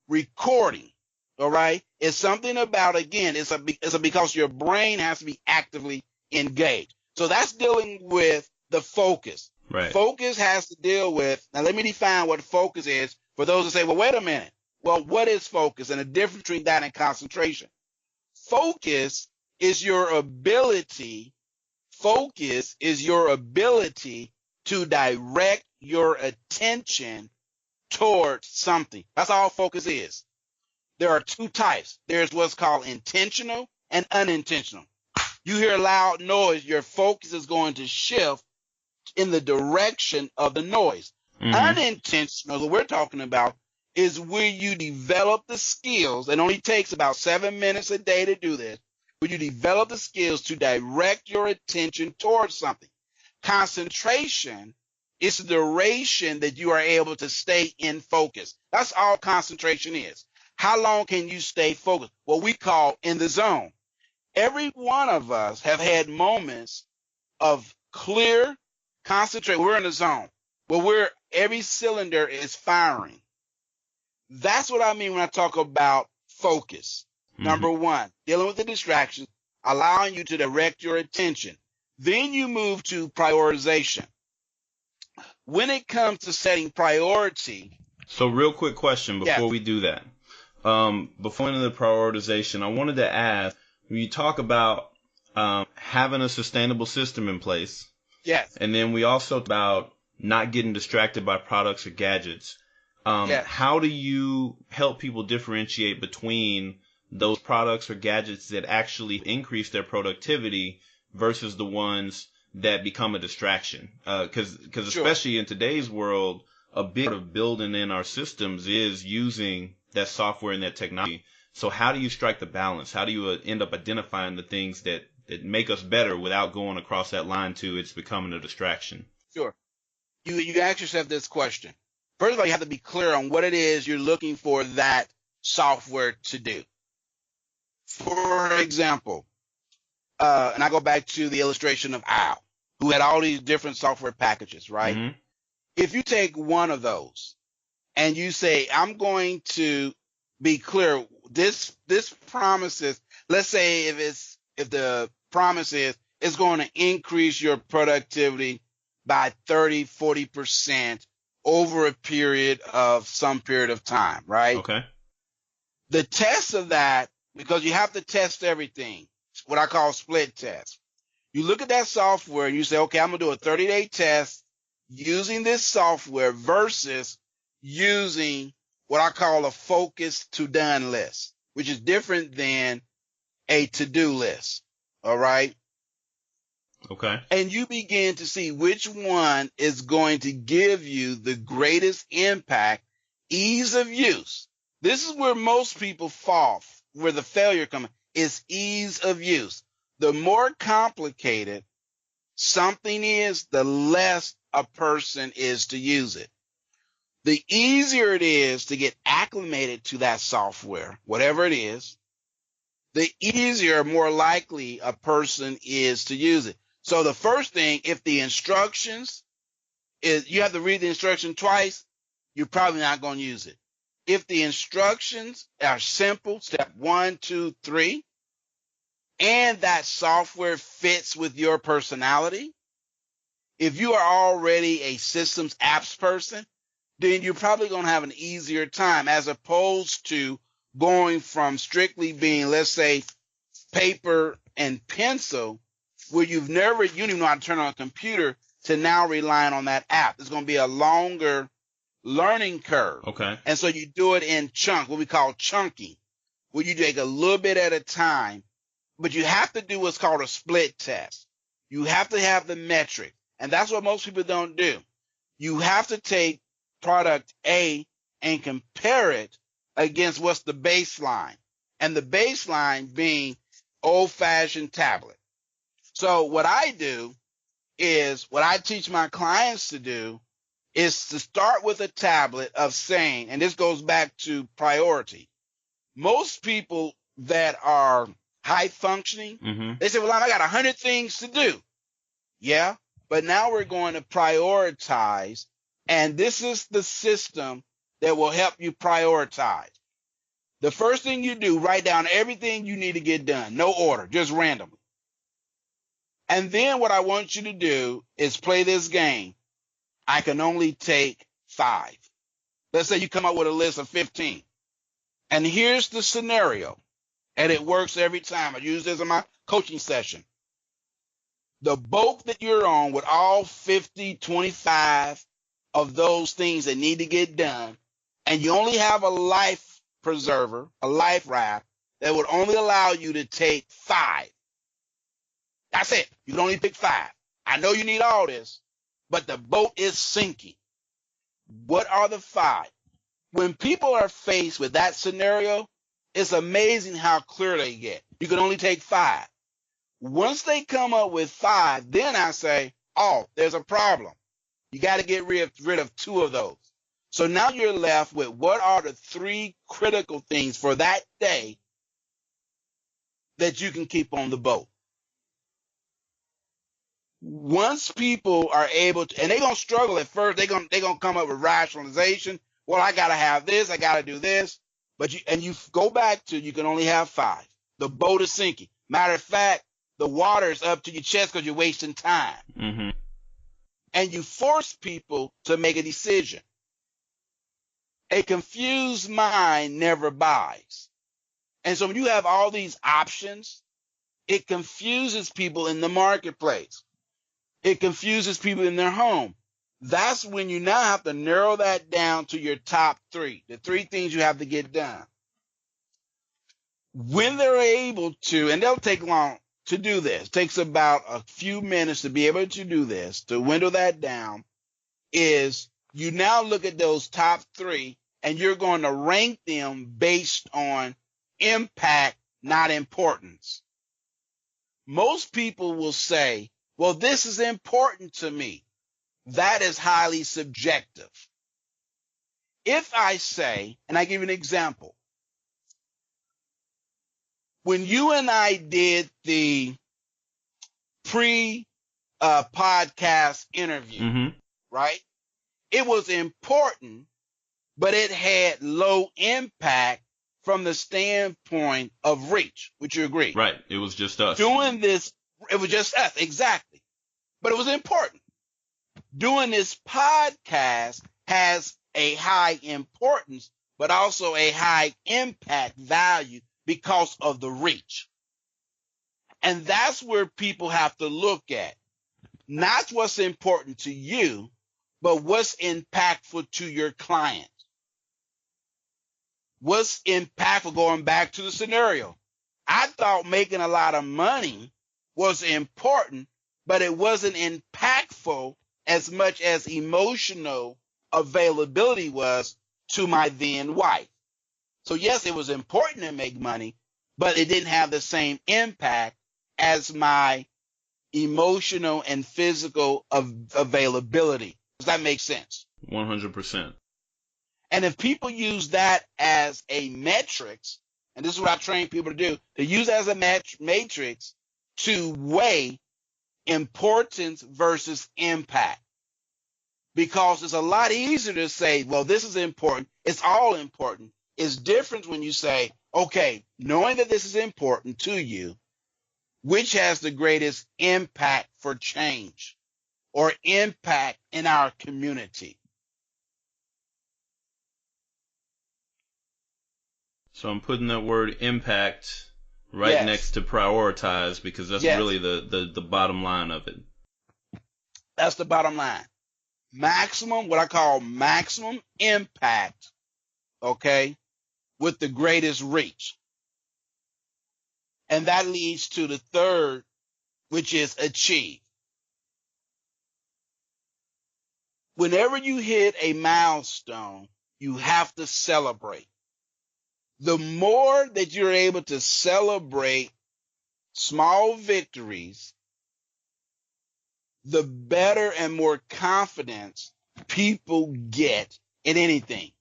Speaker 2: recording. All right. It's something about, again, it's because your brain has to be actively engaged. So that's dealing with the focus.
Speaker 1: Right.
Speaker 2: Focus has to deal with, now let me define what focus is for those who say, well, wait a minute. Well, what is focus? And the difference between that and concentration. Focus is your ability to direct your attention towards something. That's all focus is. There are 2 types. There's what's called intentional and unintentional. You hear a loud noise, your focus is going to shift in the direction of the noise. Mm-hmm. Unintentional, that we're talking about, is where you develop the skills. It only takes about 7 minutes a day to do this. Where you develop the skills to direct your attention towards something. Concentration is the duration that you are able to stay in focus. That's all concentration is. How long can you stay focused? What we call in the zone. Every one of us have had moments of clear concentration. We're in the zone, but every cylinder is firing. That's what I mean when I talk about focus. Number one, dealing with the distractions, allowing you to direct your attention. Then you move to prioritization. When it comes to setting priority.
Speaker 1: So real quick question before we do that. Before into the prioritization, I wanted to ask, when you talk about having a sustainable system in place.
Speaker 2: Yes.
Speaker 1: And then we also talk about not getting distracted by products or gadgets.
Speaker 2: Yes.
Speaker 1: How do you help people differentiate between those products or gadgets that actually increase their productivity versus the ones that become a distraction? Because especially in today's world, a big part of building in our systems is using that software and that technology. So how do you strike the balance? How do you end up identifying the things that make us better without going across that line to it's becoming a distraction?
Speaker 2: Sure. You ask yourself this question. First of all, you have to be clear on what it is you're looking for that software to do. For example, and I go back to the illustration of Al, who had all these different software packages, right?
Speaker 1: Mm-hmm.
Speaker 2: If you take one of those and you say, I'm going to be clear, this promises, let's say if the promise is it's going to increase your productivity by 30, 40% over a period of some period of time, right?
Speaker 1: Okay.
Speaker 2: The test of that, because you have to test everything, what I call split test. You look at that software and you say, okay, I'm going to do a 30-day test using this software versus using what I call a focus to done list, which is different than a to-do list. All right.
Speaker 1: Okay.
Speaker 2: And you begin to see which one is going to give you the greatest impact, ease of use. This is where most people fall, where the failure comes, is ease of use. The more complicated something is, the less a person is to use it. The easier it is to get acclimated to that software, whatever it is, the easier, more likely a person is to use it. So the first thing, if the instructions is, you have to read the instruction twice, you're probably not going to use it. If the instructions are simple, step 1, 2, 3, and that software fits with your personality, if you are already a systems apps person, then you're probably going to have an easier time as opposed to going from strictly being, let's say, paper and pencil, where you don't even know how to turn on a computer, to now relying on that app. It's going to be a longer learning curve.
Speaker 1: Okay.
Speaker 2: And so you do it in chunks, what we call chunking, where you take a little bit at a time, but you have to do what's called a split test. You have to have the metric, and that's what most people don't do. You have to take product A and compare it against what's the baseline, and the baseline being old-fashioned tablet. So what I do is, what I teach my clients to do is to start with a tablet of saying, and this goes back to priority. Most people that are high functioning, they say, well, I got 100 things to do. Yeah, but now we're going to prioritize, and this is the system that will help you prioritize. The first thing you do, write down everything you need to get done. No order, just randomly. And then what I want you to do is play this game. I can only take 5. Let's say you come up with a list of 15. And here's the scenario. And it works every time. I use this in my coaching session. The boat that you're on with all 50, 25 of those things that need to get done, and you only have a life preserver, a life raft, that would only allow you to take 5. That's it. You can only pick 5. I know you need all this, but the boat is sinking. What are the 5? When people are faced with that scenario, it's amazing how clear they get. You can only take 5. Once they come up with 5, then I say, oh, there's a problem. You got to get rid of 2 of those. So now you're left with, what are the 3 critical things for that day that you can keep on the boat? Once people are able to, and they're going to struggle at first, they're going to come up with rationalization. Well, I got to have this. I got to do this. But you go back to, you can only have 5. The boat is sinking. Matter of fact, the water is up to your chest because you're wasting time.
Speaker 1: Mm-hmm.
Speaker 2: And you force people to make a decision. A confused mind never buys. And so when you have all these options, it confuses people in the marketplace. It confuses people in their home. That's when you now have to narrow that down to your top 3, the 3 things you have to get done. When they're able to, and they'll take long to do this, it takes about a few minutes to be able to do this, to window that down, is you now look at those top 3 and you're going to rank them based on impact, not importance. Most people will say, well, this is important to me. That is highly subjective. If I say, and I give you an example, when you and I did the pre-podcast interview,
Speaker 1: Mm-hmm.
Speaker 2: right? It was important, but it had low impact from the standpoint of reach. Would you agree?
Speaker 1: Right. It was just us.
Speaker 2: Doing this, it was just us, exactly. But it was important. Doing this podcast has a high importance, but also a high impact value because of the reach. And that's where people have to look at. Not what's important to you, but what's impactful to your client. What's impactful, going back to the scenario. I thought making a lot of money was important, but it wasn't impactful as much as emotional availability was to my then wife. So yes, it was important to make money, but it didn't have the same impact as my emotional and physical availability. Does that make sense?
Speaker 1: 100%.
Speaker 2: And if people use that as a metrics, and this is what I train people to do, to use as a matrix to weigh importance versus impact. Because it's a lot easier to say, well, this is important. It's all important. It's different when you say, okay, knowing that this is important to you, which has the greatest impact for change or impact in our community?
Speaker 1: So I'm putting that word impact right next to prioritize, because that's really the bottom line of it.
Speaker 2: That's the bottom line. Maximum, what I call maximum impact, okay, with the greatest reach. And that leads to the third, which is achieve. Whenever you hit a milestone, you have to celebrate. The more that you're able to celebrate small victories, the better and more confidence people get in anything.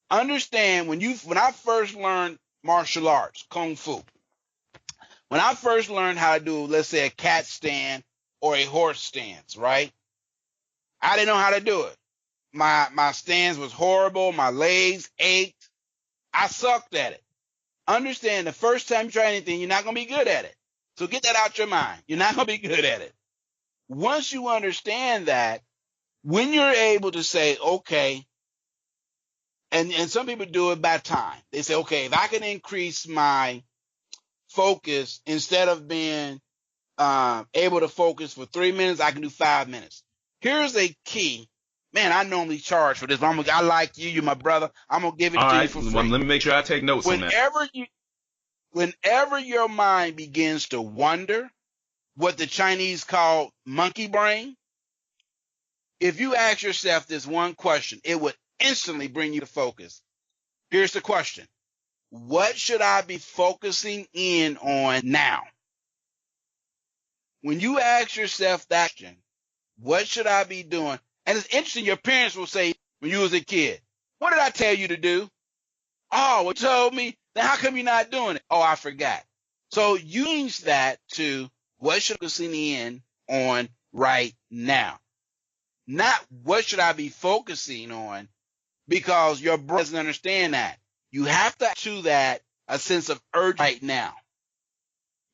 Speaker 2: Understand, when I first learned martial arts, Kung Fu, when I first learned how to do, let's say, a cat stand or a horse stance, right? I didn't know how to do it. My stance was horrible. My legs ached. I sucked at it. Understand, the first time you try anything, you're not going to be good at it. So get that out your mind. You're not going to be good at it. Once you understand that, when you're able to say, okay, and some people do it by time. They say, okay, if I can increase my focus, instead of being able to focus for 3 minutes, I can do 5 minutes. Here's a key. Man, I normally charge for this, but I like you. You're my brother. I'm going to give it to you for free.
Speaker 1: Well, let me make sure I take notes on that.
Speaker 2: Whenever your mind begins to wonder, what the Chinese call monkey brain, if you ask yourself this one question, it would instantly bring you to focus. Here's the question. What should I be focusing in on now? When you ask yourself that question, what should I be doing? And it's interesting, your parents will say, when you was a kid, what did I tell you to do? Oh, what you told me? Then how come you're not doing it? Oh, I forgot. So you change that to what should I be focusing in on right now? Not what should I be focusing on, because your brain doesn't understand that. You have to add to that a sense of urgency right now.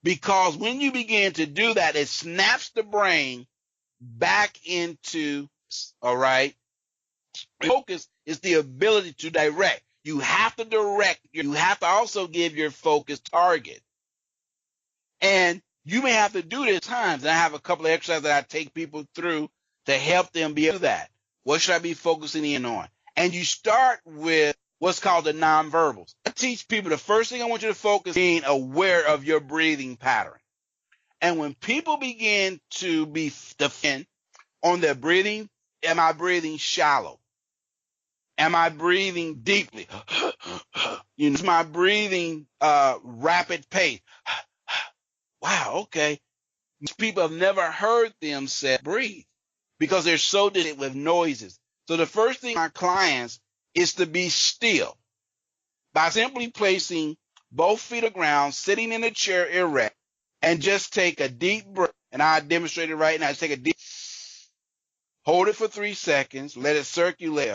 Speaker 2: Because when you begin to do that, it snaps the brain back into, all right? Focus is the ability to direct. You have to direct. You have to also give your focus target. And you may have to do this at times. And I have a couple of exercises that I take people through to help them be able to do that. What should I be focusing in on? And you start with what's called the nonverbals. I teach people the first thing I want you to focus on being aware of your breathing pattern. And when people begin to be defend on their breathing, am I breathing shallow? Am I breathing deeply? Is my breathing rapid pace? Wow, okay. People have never heard them say breathe because they're so distant with noises. So the first thing my clients is to be still by simply placing both feet on the ground, sitting in a chair erect, and just take a deep breath. And I demonstrate it right now. Just take a deep, hold it for 3 seconds, let it circulate,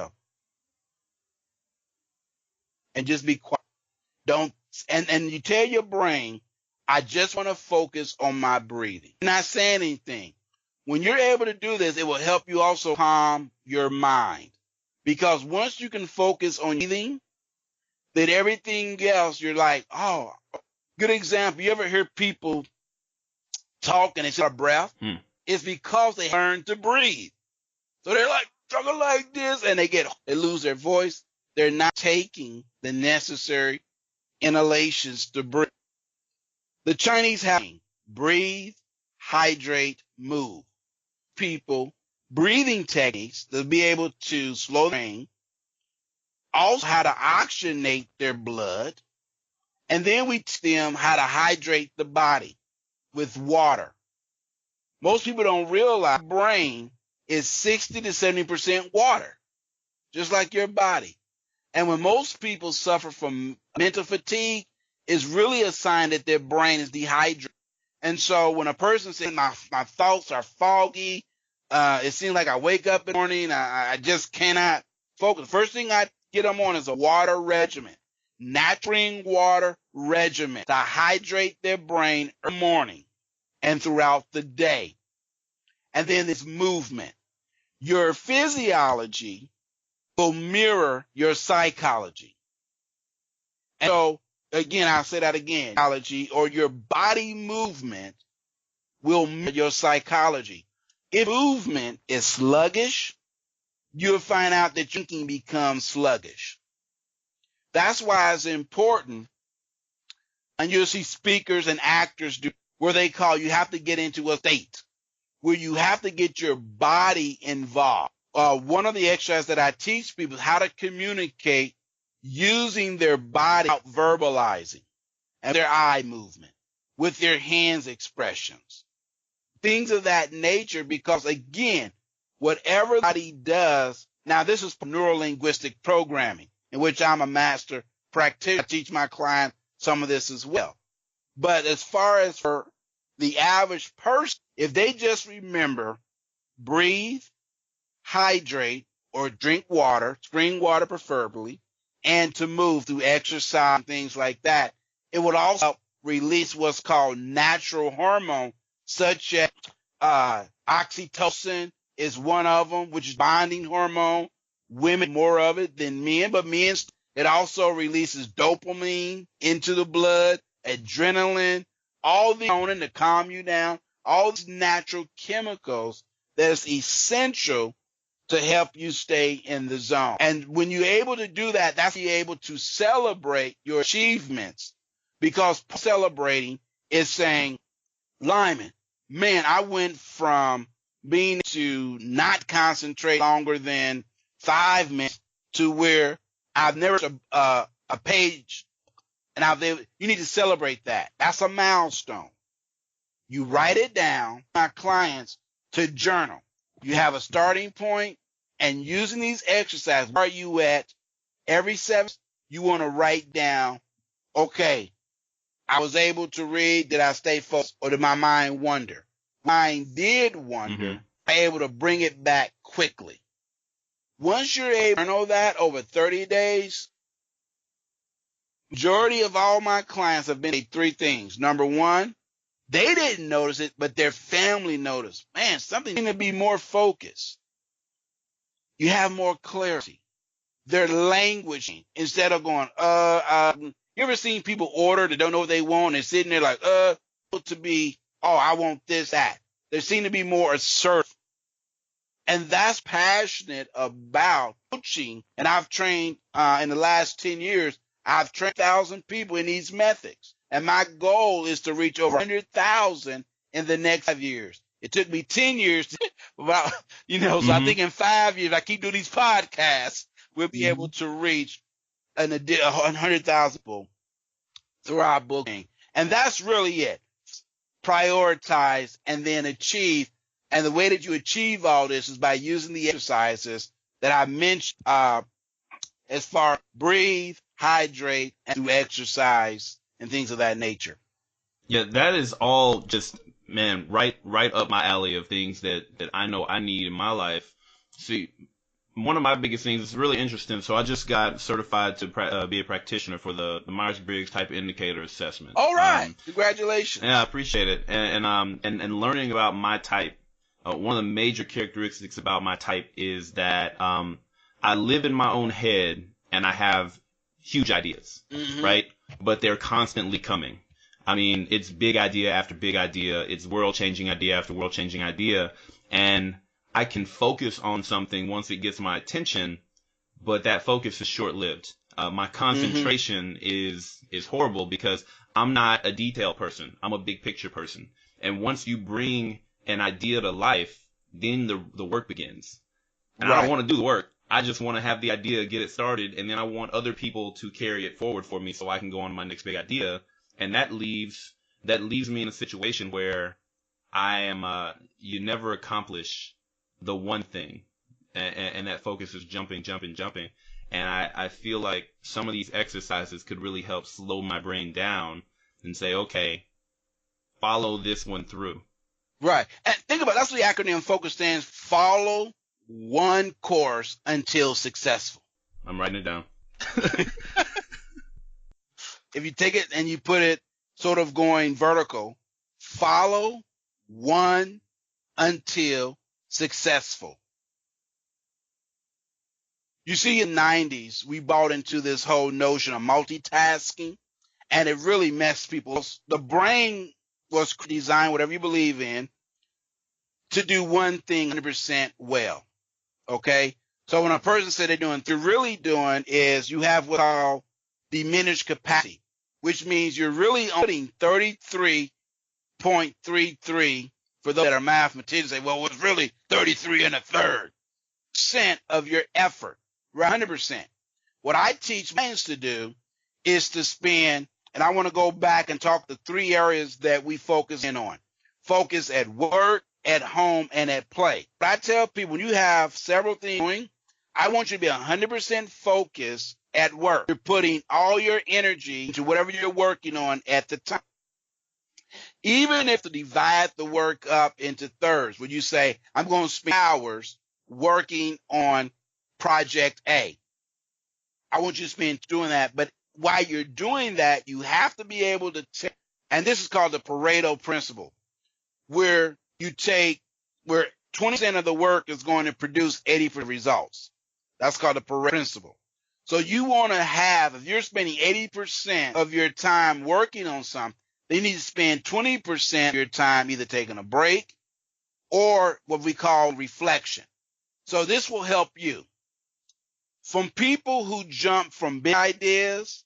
Speaker 2: and just be quiet. And you tell your brain, I just want to focus on my breathing. You're not saying anything. When you're able to do this, it will help you also calm your mind. Because once you can focus on breathing, then everything else, you're like, oh, good example. You ever hear people talk and they say a breath? It's because they learn to breathe. So they're like talking like this and they lose their voice. They're not taking the necessary inhalations to breathe. The Chinese have breathe, hydrate, move. People breathing techniques to be able to slow the brain, also how to oxygenate their blood, and then we teach them how to hydrate the body with water. Most people don't realize the brain is 60 to 70% water, just like your body. And when most people suffer from mental fatigue, it's really a sign that their brain is dehydrated. And so when a person says, my thoughts are foggy, it seems like I wake up in the morning, I just cannot focus. First thing I get them on is a water regimen, natural water regimen to hydrate their brain in the morning and throughout the day. And then this movement. Your physiology will mirror your psychology. And so, again, I'll say that again. Psychology or your body movement will mirror your psychology. If movement is sluggish, you'll find out that thinking becomes sluggish. That's why it's important, and you'll see speakers and actors do where they call you have to get into a state where you have to get your body involved. One of the exercises that I teach people is how to communicate using their body out verbalizing and their eye movement with their hands expressions, things of that nature, because again, whatever the body does, now this is neuro-linguistic programming in which I'm a master practitioner. I teach my clients some of this as well. But as far as for the average person, if they just remember breathe, hydrate, or drink water, spring water preferably, and to move through exercise and things like that, it would also help release what's called natural hormone, such as oxytocin is one of them, which is bonding hormone. Women more of it than men, but men, it also releases dopamine into the blood, adrenaline, all the hormone to calm you down, all these natural chemicals that's essential to help you stay in the zone. And when you're able to do that, that's when you're able to celebrate your achievements, because celebrating is saying, Lyman, man, I went from being to not concentrate longer than 5 minutes to where I've never a page, and you need to celebrate that. That's a milestone. You write it down. My clients to journal. You have a starting point, and using these exercises, where are you at? Every 7 you want to write down, okay, I was able to read. Did I stay focused, or did my mind wander? Mind did wander. I'm able to bring it back quickly. Once you're able to know that over 30 days, Majority of all my clients have been three things. Number one, they didn't notice it, but their family noticed. Man, something to be more focused. You have more clarity. They're languaging instead of going, you ever seen people order that don't know what they want and sitting there like, to be, oh, I want this, that. They seem to be more assertive. And that's passionate about coaching. And I've trained, in the last 10 years, I've trained 1,000 people in these methods. And my goal is to reach over 100,000 in the next 5 years. It took me 10 years to, about, so I think in 5 years, I keep doing these podcasts, we'll be able to reach 100,000 people through our booking. And that's really it. Prioritize and then achieve. And the way that you achieve all this is by using the exercises that I mentioned, as far as breathe, hydrate, and do exercise and things of that nature.
Speaker 1: Yeah, that is all just, man, right up my alley of things that I know I need in my life. See, one of my biggest things is really interesting. So I just got certified to be a practitioner for the Myers-Briggs Type Indicator Assessment.
Speaker 2: All right, congratulations.
Speaker 1: Yeah, I appreciate it. And learning about my type, one of the major characteristics about my type is that I live in my own head and I have huge ideas, right? But they're constantly coming. I mean, it's big idea after big idea. It's world-changing idea after world-changing idea. And I can focus on something once it gets my attention, but that focus is short-lived. My concentration is horrible because I'm not a detail person. I'm a big picture person. And once you bring an idea to life, then the work begins. And I don't want to do the work. I just want to have the idea, get it started, and then I want other people to carry it forward for me so I can go on to my next big idea. And that leaves me in a situation where I am you never accomplish the one thing, and that focus is jumping. And I feel like some of these exercises could really help slow my brain down and say, okay, follow this one through.
Speaker 2: Right. And think about it, that's what the acronym FOCUS stands. Follow one course until successful.
Speaker 1: I'm writing it down.
Speaker 2: If you take it and you put it sort of going vertical, follow one until successful. You see, in the 90s, we bought into this whole notion of multitasking, and it really messed people. The brain was designed, whatever you believe in, to do one thing 100% well. Okay? So when a person said they're doing, what you're really doing is you have what's called diminished capacity, which means you're really putting 33.33, for those that are mathematicians, say, well, it's really 33 and a third % of your effort, 100%. What I teach clients to do is to spend, and I want to go back and talk the 3 areas that we focus in on. Focus at work, at home, and at play. But I tell people, when you have several things going, I want you to be 100% focused at work. You're putting all your energy into whatever you're working on at the time. Even if to divide the work up into thirds, when you say, I'm going to spend hours working on project A, I want you to spend doing that. But while you're doing that, you have to be able to take, and this is called the Pareto principle, where 20% of the work is going to produce 80% results. That's called the Pareto principle. So you want to have, if you're spending 80% of your time working on something, then you need to spend 20% of your time either taking a break or what we call reflection. So this will help you. From people who jump from big ideas,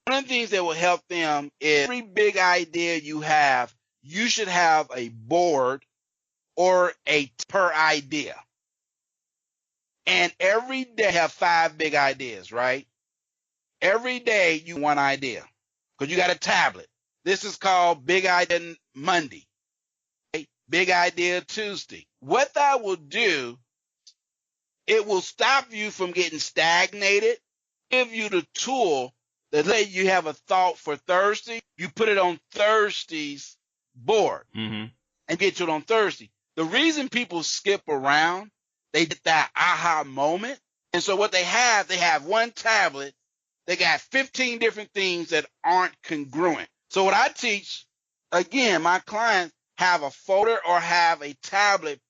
Speaker 2: one of the things that will help them is every big idea you have, you should have a board or a per idea. And every day have 5 big ideas, right? Every day you have one idea because you got a tablet. This is called Big Idea Monday, okay? Big Idea Tuesday. What that will do, it will stop you from getting stagnated, give you the tool that let you have a thought for Thursday. You put it on Thursday's board and get to it on Thursday. The reason people skip around, they get that aha moment. And so what they have one tablet they got 15 different things that aren't congruent. So what I teach, again, my clients have a folder or have a tablet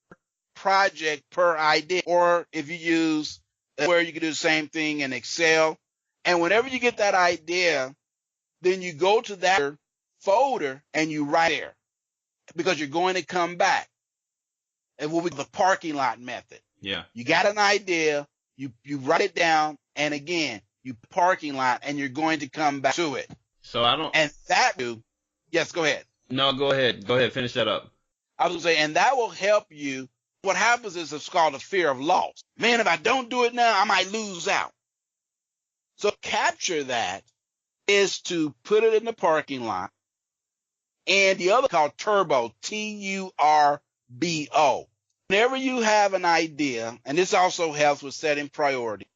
Speaker 2: project per idea, or if you use where you can do the same thing in Excel. And whenever you get that idea, then you go to that folder and you write there, because you're going to come back. And what we call the parking lot method.
Speaker 1: Yeah.
Speaker 2: You got an idea, you write it down, and again, you parking lot, and you're going to come back to it.
Speaker 1: So I don't.
Speaker 2: And that yes, go ahead.
Speaker 1: No, go ahead. Go ahead. Finish that up.
Speaker 2: I was going to say, and that will help you. What happens is it's called a fear of loss. Man, if I don't do it now, I might lose out. So capture that is to put it in the parking lot. And the other called turbo, TURBO. Whenever you have an idea, and this also helps with setting priority,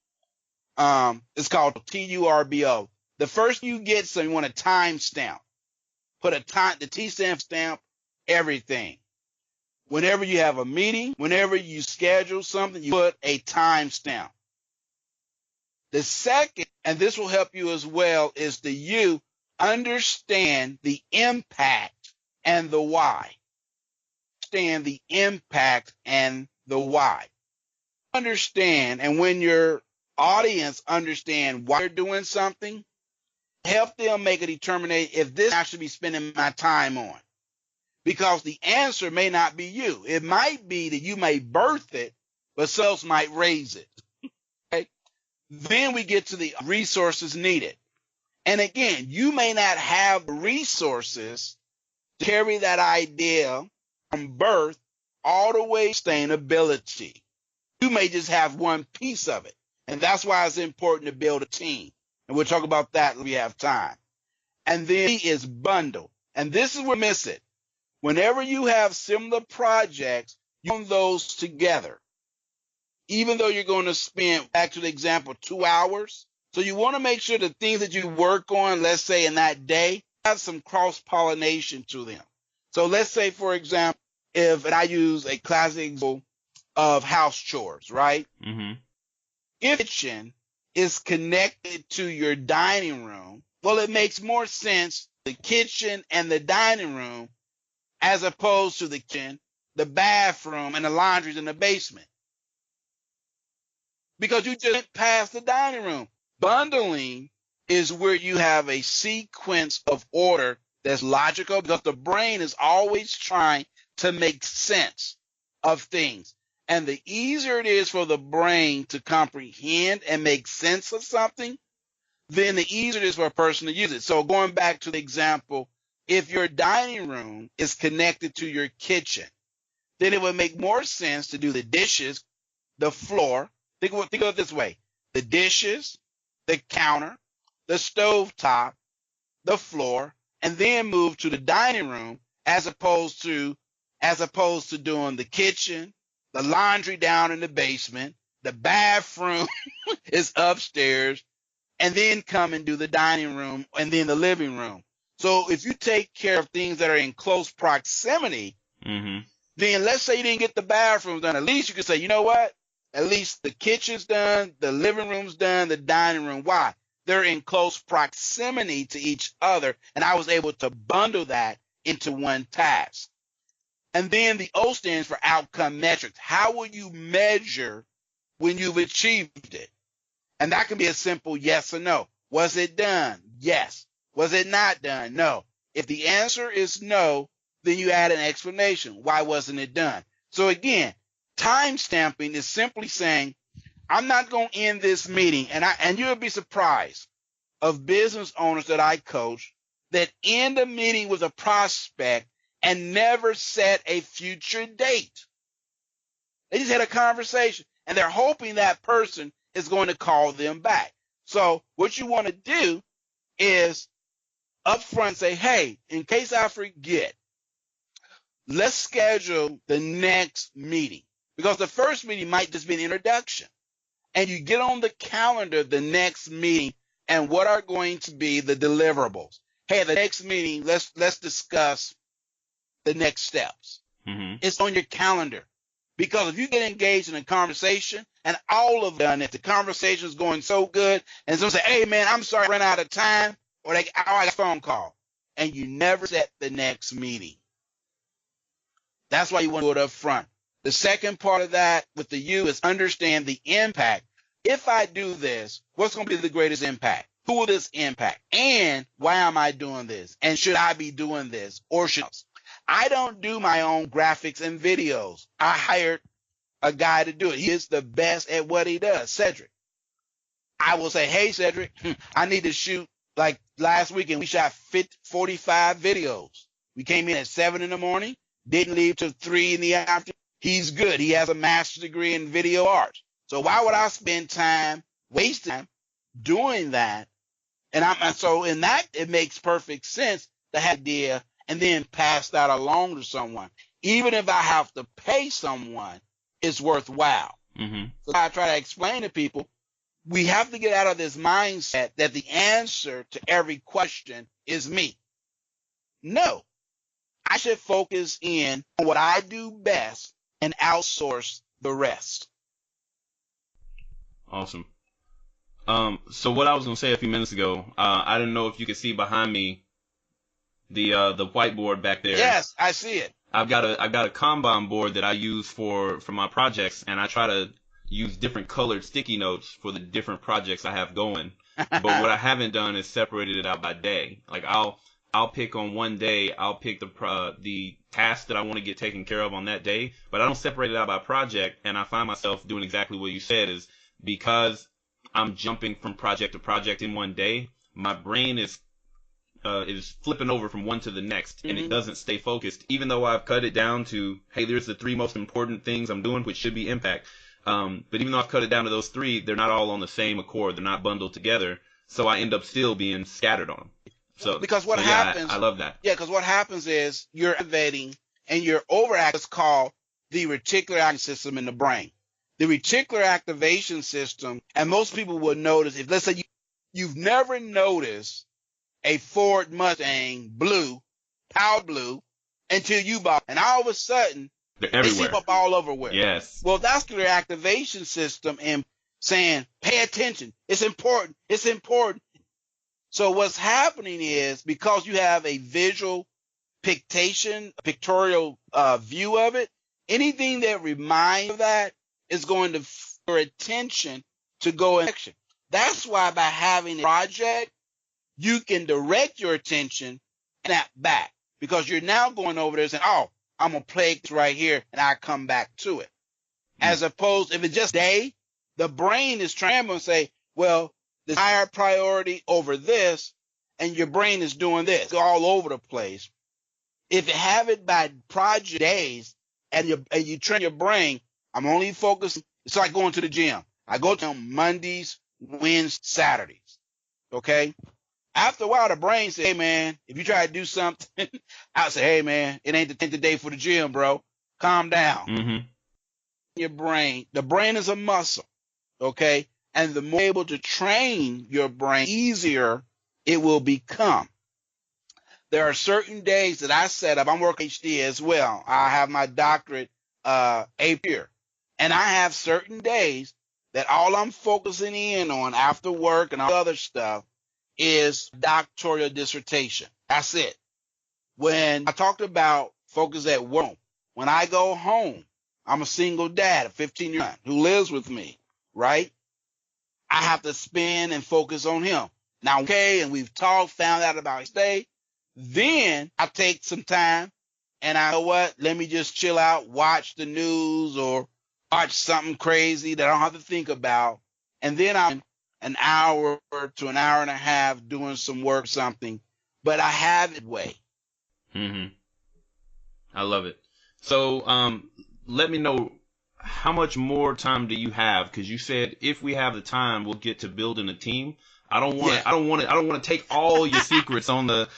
Speaker 2: it's called TURBO. The first you get, so you want a timestamp. Put a time, the T stamp everything. Whenever you have a meeting, whenever you schedule something, you put a timestamp. The second, and this will help you as well, is the you understand the impact and the why. Understand the impact and the why. Understand, and when your audience understand why you're doing something, help them make a determination if this I should be spending my time on. Because the answer may not be you. It might be that you may birth it, but someone else might raise it. Okay? Then we get to the resources needed. And again, you may not have the resources to carry that idea from birth all the way to sustainability. You may just have one piece of it. And that's why it's important to build a team. And we'll talk about that when we have time. And then is bundle. And this is where we miss it. Whenever you have similar projects, you put those together. Even though you're going to spend, back to the example, 2 hours. So you want to make sure the things that you work on, let's say in that day, have some cross-pollination to them. So let's say, for example, and I use a classic example of house chores, right?
Speaker 1: Mm-hmm.
Speaker 2: If the kitchen is connected to your dining room, well, it makes more sense, the kitchen and the dining room, as opposed to the kitchen, the bathroom, and the laundry's in the basement. Because you just went past the dining room. Bundling is where you have a sequence of order that's logical, because the brain is always trying to make sense of things. And the easier it is for the brain to comprehend and make sense of something, then the easier it is for a person to use it. So going back to the example, if your dining room is connected to your kitchen, then it would make more sense to do the dishes, the floor. Think of it this way: the dishes, the counter, the stovetop, the floor, and then move to the dining room, as opposed to doing the kitchen, the laundry down in the basement, the bathroom is upstairs, and then come and do the dining room and then the living room. So if you take care of things that are in close proximity,
Speaker 1: Mm-hmm.
Speaker 2: then let's say you didn't get the bathroom done. At least you can say, you know what? At least the kitchen's done, the living room's done, the dining room. Why? They're in close proximity to each other, and I was able to bundle that into one task. And then the O stands for outcome metrics. How will you measure when you've achieved it? And that can be a simple yes or no. Was it done? Yes. Was it not done? No. If the answer is no, then you add an explanation. Why wasn't it done? So again, time stamping is simply saying, I'm not going to end this meeting. And you'll be surprised of business owners that I coach that end a meeting with a prospect and never set a future date. They just had a conversation and they're hoping that person is going to call them back. So what you want to do is up front say, hey, in case I forget, let's schedule the next meeting, because the first meeting might just be an introduction, and you get on the calendar the next meeting and what are going to be the deliverables. Hey, the next meeting, let's discuss the next steps.
Speaker 1: Mm-hmm.
Speaker 2: It's on your calendar. Because if you get engaged in a conversation and all of them, if the conversation is going so good and someone say, hey man, I'm sorry, I ran out of time, or I got a phone call, and you never set the next meeting. That's why you want to do it up front. The second part of that with the you is understand the impact. If I do this, what's going to be the greatest impact? Who will this impact? And why am I doing this? And should I be doing this? Or should I don't do my own graphics and videos. I hired a guy to do it. He is the best at what he does, Cedric. I will say, hey, Cedric, I need to shoot, like last weekend, we shot 45 videos. We came in at 7 in the morning, didn't leave till 3 in the afternoon. He's good. He has a master's degree in video art. So why would I spend time, waste time doing that? And so in that, it makes perfect sense to have an idea and then pass that along to someone. Even if I have to pay someone, it's worthwhile.
Speaker 1: Mm-hmm.
Speaker 2: So I try to explain to people, we have to get out of this mindset that the answer to every question is me. No, I should focus in on what I do best and outsource the rest.
Speaker 1: Awesome. So what I was going to say a few minutes ago, I didn't know if you could see behind me the whiteboard back there.
Speaker 2: Yes, I see it.
Speaker 1: I've got a Kanban board that I use for my projects, and I try to use different colored sticky notes for the different projects I have going. But what I haven't done is separated it out by day. Like I'll pick on one day, I'll pick the task that I want to get taken care of on that day, but I don't separate it out by project. And I find myself doing exactly what you said, is because I'm jumping from project to project in one day, my brain is flipping over from one to the next, and it doesn't stay focused. Even though I've cut it down to, hey, there's the 3 most important things I'm doing, which should be impact. But even though I've cut it down to those 3, they're not all on the same accord. They're not bundled together. So I end up still being scattered on them. So
Speaker 2: because what happens,
Speaker 1: I love that.
Speaker 2: Yeah, because what happens is you're activating, and your overact is called the reticular activation system in the brain. The reticular activation system, and most people will notice, if let's say you've never noticed a Ford Mustang blue, powder blue, until you bought, and all of a sudden
Speaker 1: they're everywhere.
Speaker 2: They seep up all over where.
Speaker 1: Yes.
Speaker 2: Well, that's the activation system in saying, pay attention. It's important. It's important. So what's happening is, because you have a visual pictorial view of it, anything that reminds you of that is going to your attention to go in action. That's why by having a project, you can direct your attention and snap back, because you're now going over there saying, oh, I'm going to play this right here, and I come back to it. As opposed, if it's just day, the brain is trying to say, well, this higher priority over this, and your brain is doing this. It's all over the place. If you have it by project days, and you train your brain, I'm only focusing. It's like going to the gym. I go to Mondays, Wednesdays, Saturdays. Okay? After a while, the brain says, hey, man, if you try to do something, I'll say, hey, man, it ain't the day for the gym, bro. Calm down.
Speaker 1: Mm-hmm.
Speaker 2: Your brain, the brain is a muscle, okay? And the more you're able to train your brain, easier it will become. There are certain days that I set up. I'm working HD as well. I have my doctorate AP year. And I have certain days that all I'm focusing in on after work and all the other stuff is doctoral dissertation. That's it. When I talked about focus at work, when I go home, I'm a single dad, a 15-year-old who lives with me, right? I have to spend and focus on him. Now, okay, and we've talked, found out about his day. Then I take some time and I know what, let me just chill out, watch the news or watch something crazy that I don't have to think about. And then I'm an hour to an hour and a half doing some work, something, but I have it way.
Speaker 1: Mm-hmm. I love it. So, let me know, how much more time do you have? Because you said if we have the time, we'll get to building a team. I don't want to take all your secrets on the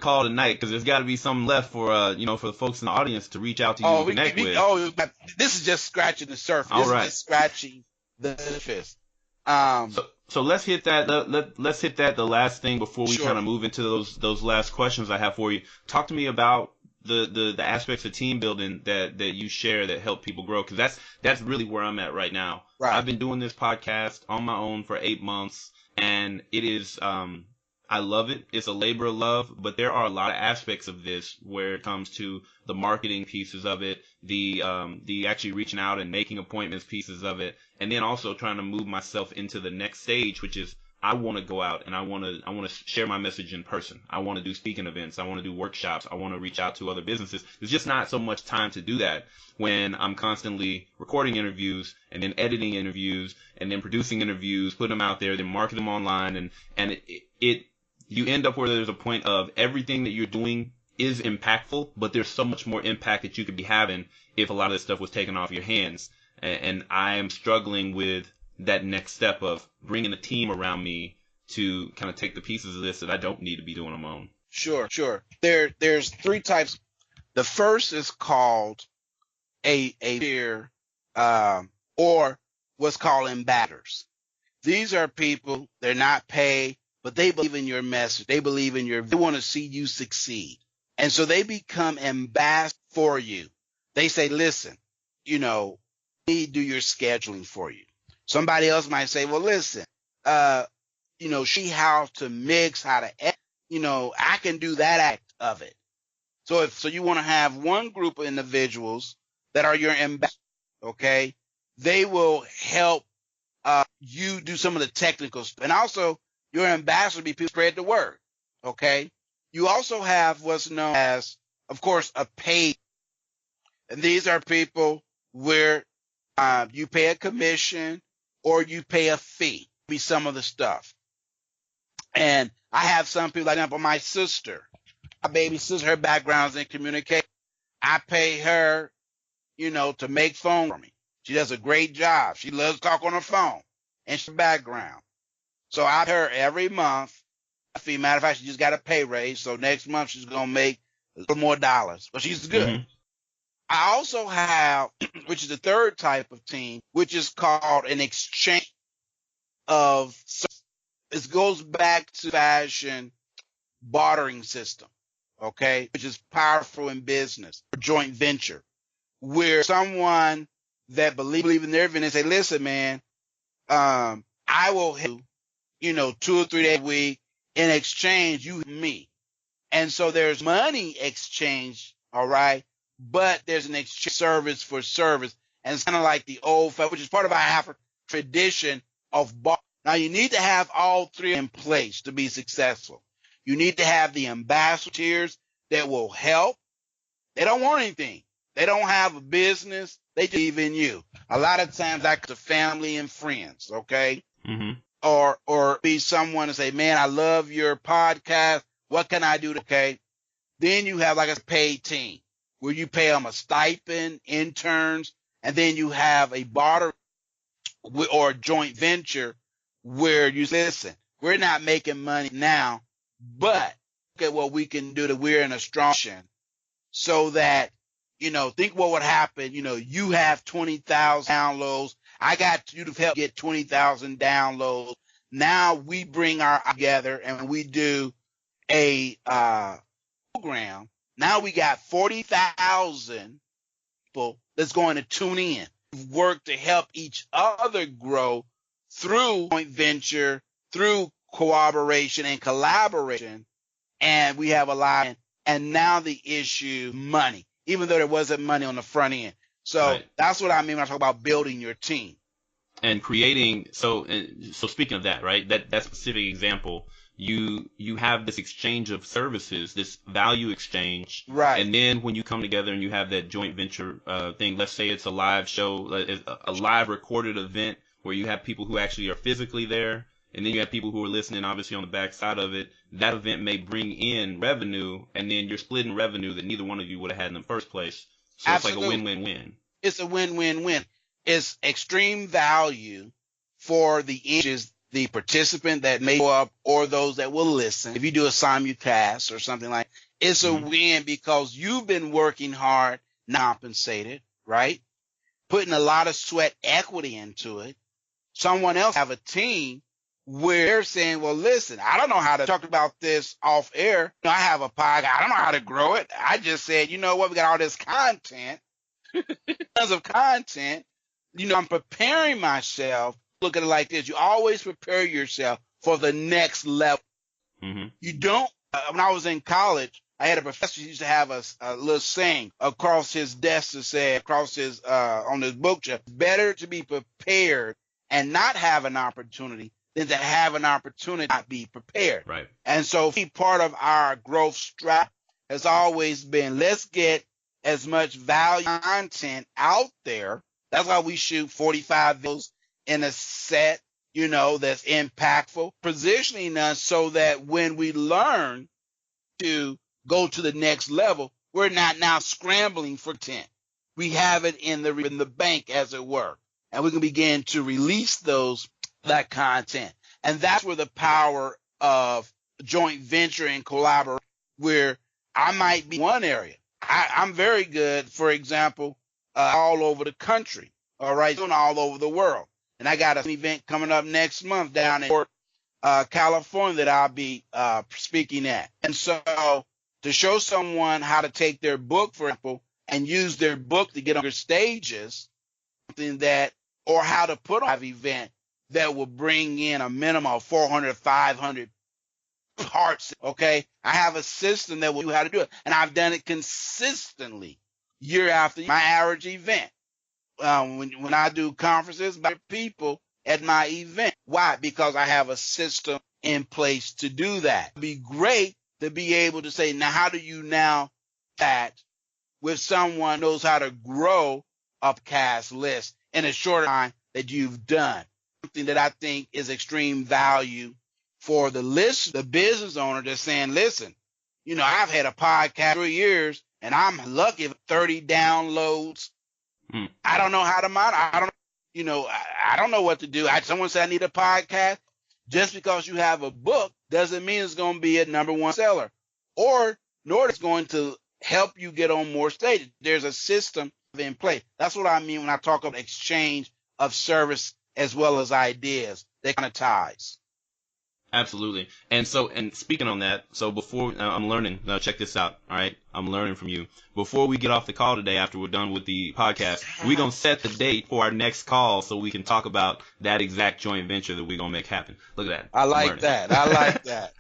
Speaker 1: call tonight, because there's got to be something left for for the folks in the audience to reach out to you and connect with.
Speaker 2: Oh, this is just scratching the surface.
Speaker 1: All right.
Speaker 2: This is just scratching the surface.
Speaker 1: So let's hit that. Let's hit that. The last thing before we
Speaker 2: Sure.
Speaker 1: kind of move into those last questions I have for you. Talk to me about the aspects of team building that you share that help people grow, because that's really where I'm at right now.
Speaker 2: Right.
Speaker 1: I've been doing this podcast on my own for 8 months, and it is I love it. It's a labor of love, but there are a lot of aspects of this where it comes to the marketing pieces of it, the actually reaching out and making appointments pieces of it, and then also trying to move myself into the next stage, which is I want to go out and I want to share my message in person. I want to do speaking events. I want to do workshops. I want to reach out to other businesses. There's just not so much time to do that when I'm constantly recording interviews and then editing interviews and then producing interviews, putting them out there, then market them online, and it you end up where there's a point of everything that you're doing is impactful, but there's so much more impact that you could be having if a lot of this stuff was taken off your hands. And I am struggling with that next step of bringing a team around me to kind of take the pieces of this that I don't need to be doing on my own.
Speaker 2: Sure. There's three types. The first is called a peer, or what's called ambassadors. These are people, they're not paid, but they believe in your message. They believe in they want to see you succeed. And so they become ambassadors for you. They say, listen, we do your scheduling for you. Somebody else might say, well, listen, see how to mix, how to edit, I can do that act of it. So you want to have one group of individuals that are your ambassadors, okay? They will help you do some of the technical stuff. And also, your ambassador be people spread the word, okay? You also have what's known as, of course, a paid. And these are people where you pay a commission or you pay a fee, be some of the stuff. And I have some people, like example, my sister, my baby sister, her background's in communication. I pay her, to make phone for me. She does a great job. She loves to talk on her phone and she's background. So I pay her every month a fee. Matter of fact, she just got a pay raise. So next month she's going to make a little more dollars, but she's good. Mm-hmm. I also have, which is the third type of team, which is called an exchange of services. This goes back to fashion bartering system, okay, which is powerful in business, or joint venture, where someone that believe in their business say, listen, man, I will help you, 2 or 3 days a week. In exchange, you help me. And so there's money exchange, all right, but there's an exchange service for service. And it's kind of like the old, which is part of our African tradition of bar. Now, you need to have all three in place to be successful. You need to have the ambassadors that will help. They don't want anything. They don't have a business. They just believe in you. A lot of times that's to family and friends, okay?
Speaker 1: Mm-hmm.
Speaker 2: Or be someone and say, man, I love your podcast. What can I do? Okay. Then you have like a paid team where you pay them a stipend, interns, and then you have a barter or a joint venture where you listen, we're not making money now, but look at what we can do that we're in a strong position so that, think what would happen. You have 20,000 downloads. I got you to help get 20,000 downloads. Now we bring our together and we do a program. Now we got 40,000 people that's going to tune in. We've worked to help each other grow through joint venture, through cooperation and collaboration. And we have a lot. And now the issue, money, even though there wasn't money on the front end. So right. That's what I mean when I talk about building your team.
Speaker 1: And creating, so speaking of that, right, that specific example, you have this exchange of services, this value exchange.
Speaker 2: Right.
Speaker 1: And then when you come together and you have that joint venture thing, let's say it's a live show, a live recorded event where you have people who actually are physically there, and then you have people who are listening, obviously, on the back side of it. That event may bring in revenue, and then you're splitting revenue that neither one of you would have had in the first place. So
Speaker 2: Absolutely.
Speaker 1: It's like a win-win-win.
Speaker 2: It's a win-win-win. It's extreme value for the participant that may go up or those that will listen. If you do a simulcast or something like that, it's a win because you've been working hard, not compensated, right? Putting a lot of sweat equity into it. Someone else have a team where they're saying, well, listen, I don't know how to talk about this off air. I have a podcast. I don't know how to grow it. I just said, you know what? We got all this content, tons of content. I'm preparing myself. Look at it like this. You always prepare yourself for the next level.
Speaker 1: Mm-hmm.
Speaker 2: You don't, when I was in college, I had a professor who used to have a little saying across his desk to say, on his bookshelf, better to be prepared and not have an opportunity than to have an opportunity not be prepared.
Speaker 1: Right.
Speaker 2: And so part of our growth strat has always been, let's get as much value content out there. That's why we shoot 45 videos in a set, that's impactful, positioning us so that when we learn to go to the next level, we're not now scrambling for content. We have it in the bank, as it were, and we can begin to release that content. And that's where the power of joint venture and collaboration, where I might be one area. I'm very good, for example, all over the country, all right, all over the world. And I got an event coming up next month down in California that I'll be speaking at. And so to show someone how to take their book, for example, and use their book to get on their stages, or how to put on an event that will bring in a minimum of 400, 500 parts. Okay. I have a system that will do how to do it. And I've done it consistently year after year. My average event. When I do conferences, by people at my event. Why? Because I have a system in place to do that. It'd be great to be able to say, now, how do you now that with someone knows how to grow a podcast list in a short time that you've done? Something that I think is extreme value for the business owner that's saying, listen, I've had a podcast 3 years and I'm lucky with 30 downloads. I don't know how to monitor. I don't know what to do. Someone said I need a podcast. Just because you have a book doesn't mean it's going to be a number one seller, nor it's going to help you get on more stages. There's a system in place. That's what I mean when I talk about exchange of service as well as ideas. They kind of ties.
Speaker 1: Absolutely. And speaking on that, so before I'm learning, now check this out. All right. I'm learning from you. Before we get off the call today, after we're done with the podcast, we're going to set the date for our next call so we can talk about that exact joint venture that we're going to make happen. Look at that.
Speaker 2: I like that.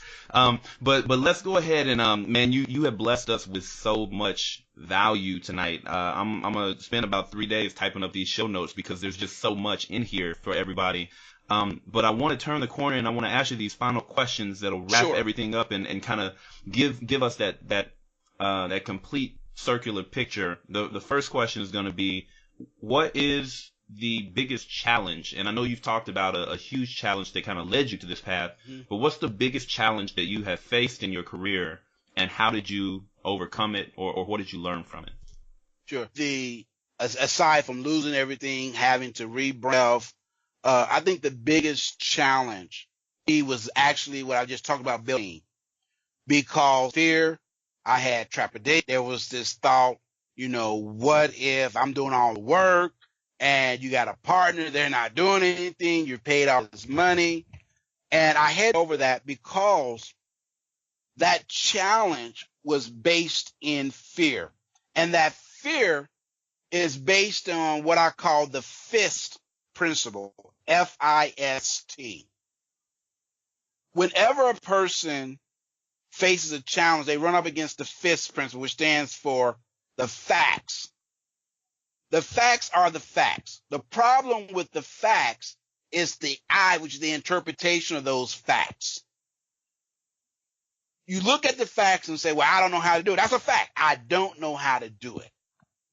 Speaker 1: But let's go ahead and, man, you have blessed us with so much value tonight. I'm going to spend about 3 days typing up these show notes because there's just so much in here for everybody. But I want to turn the corner and I want to ask you these final questions that'll wrap everything up and kind of give us that complete circular picture. The first question is going to be, what is the biggest challenge? And I know you've talked about a huge challenge that kind of led you to this path, but what's the biggest challenge that you have faced in your career and how did you overcome it or what did you learn from it?
Speaker 2: Sure. Aside from losing everything, having to rebrand, I think the biggest challenge was actually what I just talked about building, because fear, I had trepidation. There was this thought, what if I'm doing all the work and you got a partner, they're not doing anything, you're paid all this money. And I had over that because that challenge was based in fear. And that fear is based on what I call the FIST principle, FIST. Whenever a person faces a challenge, they run up against the FIST principle, which stands for the facts. The facts are the facts. The problem with the facts is the I, which is the interpretation of those facts. You look at the facts and say, well, I don't know how to do it. That's a fact. I don't know how to do it.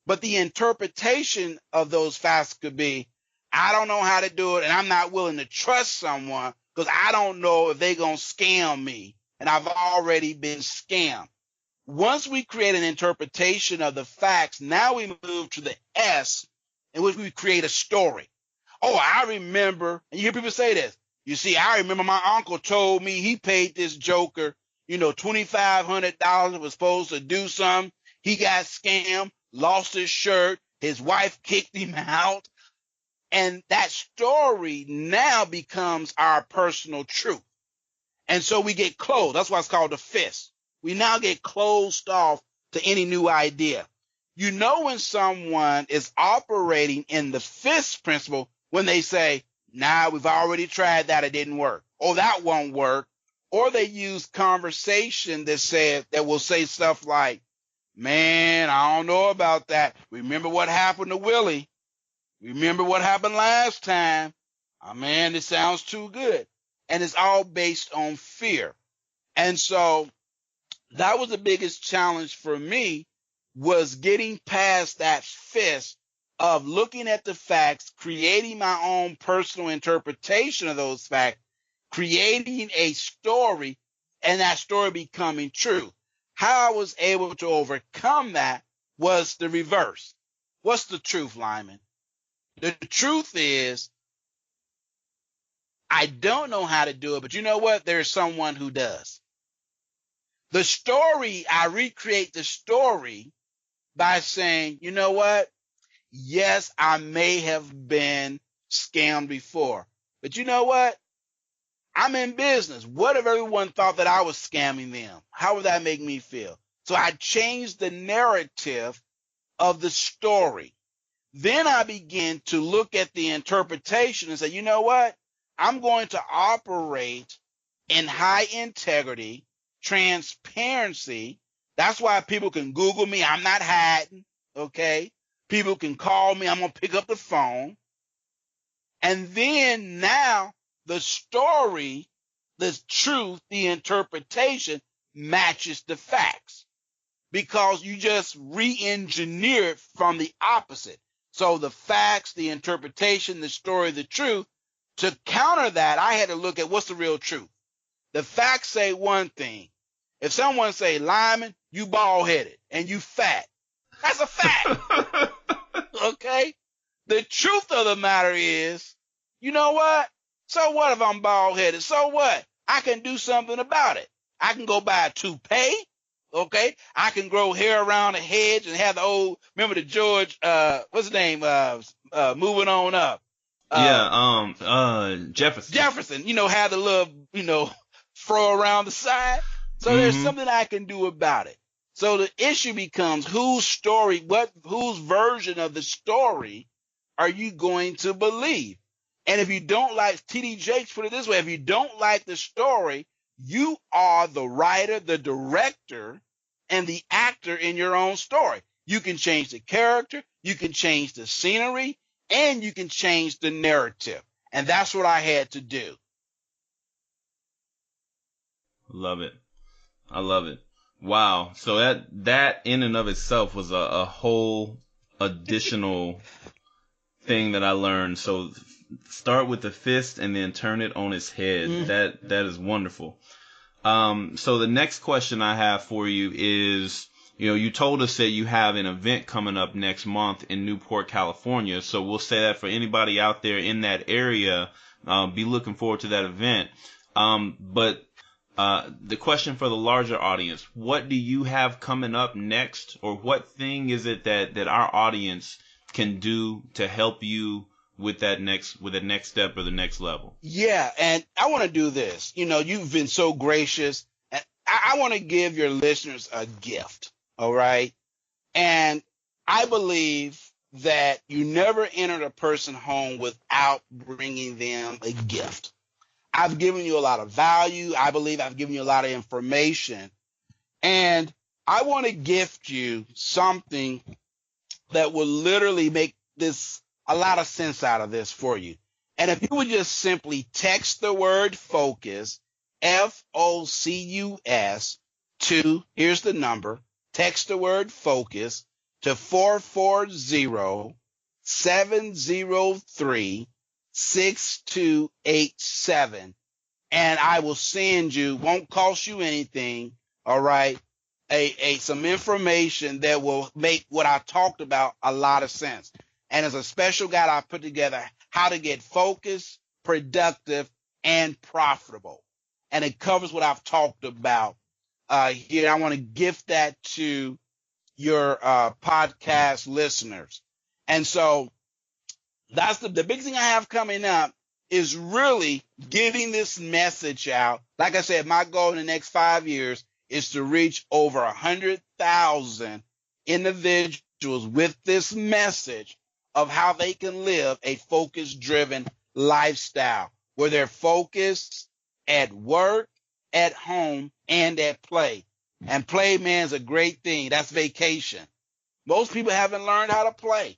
Speaker 2: But the interpretation of those facts could be, I don't know how to do it, and I'm not willing to trust someone because I don't know if they're going to scam me, and I've already been scammed. Once we create an interpretation of the facts, now we move to the S, in which we create a story. Oh, I remember, and you hear people say this. You see, I remember my uncle told me he paid this joker, $2,500, was supposed to do something. He got scammed, lost his shirt. His wife kicked him out. And that story now becomes our personal truth. And so we get closed. That's why it's called the fist. We now get closed off to any new idea. You know when someone is operating in the fist principle when they say, nah, we've already tried that, it didn't work. Or that won't work. Or they use conversation that will say stuff like, man, I don't know about that. Remember what happened to Willie? Remember what happened last time? Oh, man, this sounds too good. And it's all based on fear. And so that was the biggest challenge for me, was getting past that fist of looking at the facts, creating my own personal interpretation of those facts, creating a story, and that story becoming true. How I was able to overcome that was the reverse. What's the truth, Lyman? The truth is, I don't know how to do it, but you know what? There's someone who does. The story, I recreate the story by saying, you know what? Yes, I may have been scammed before, but you know what? I'm in business. What if everyone thought that I was scamming them? How would that make me feel? So I changed the narrative of the story. Then I begin to look at the interpretation and say, you know what? I'm going to operate in high integrity, transparency. That's why people can Google me. I'm not hiding, okay? People can call me. I'm going to pick up the phone. And then now the story, the truth, the interpretation matches the facts, because you just re-engineer it from the opposite. So the facts, the interpretation, the story, the truth. To counter that, I had to look at what's the real truth. The facts say one thing. If someone say, Lyman, you bald-headed and you fat, that's a fact. Okay? The truth of the matter is, you know what? So what if I'm bald-headed? So what? I can do something about it. I can go buy a toupee. Okay? I can grow hair around the hedge and have the old, remember the George, what's his name? Moving on up.
Speaker 1: Jefferson.
Speaker 2: Jefferson, have the little, fro around the side. So there's something I can do about it. So the issue becomes, whose version of the story are you going to believe? And if you don't like, T.D. Jakes put it this way, if you don't like the story, you are the writer, the director, and the actor in your own story. You can change the character, you can change the scenery, and you can change the narrative. And that's what I had to do.
Speaker 1: Love it. I love it. Wow. So that in and of itself was a whole additional thing that I learned. So start with the fist and then turn it on its head. Mm-hmm. That is wonderful. So the next question I have for you is, you told us that you have an event coming up next month in Newport, California. So we'll say that for anybody out there in that area, be looking forward to that event. But the question for the larger audience, what do you have coming up next, or what thing is it that our audience can do to help you with the next step or the next level?
Speaker 2: Yeah, and I want to do this. You've been so gracious, and I want to give your listeners a gift, all right? And I believe that you never entered a person's home without bringing them a gift. I've given you a lot of value. I believe I've given you a lot of information. And I want to gift you something that will literally make a lot of sense out of this for you. And if you would just simply text the word focus, FOCUS, to, here's the number, text the word focus to 440-703-6287. And I will send you, won't cost you anything, all right, some information that will make what I talked about a lot of sense. And as a special guide, I put together how to get focused, productive, and profitable. And it covers what I've talked about here. I want to gift that to your podcast listeners. And so that's the big thing I have coming up is really getting this message out. Like I said, my goal in the next 5 years is to reach over 100,000 individuals with this message of how they can live a focus-driven lifestyle where they're focused at work, at home, and at play. And play, man, is a great thing. That's vacation. Most people haven't learned how to play.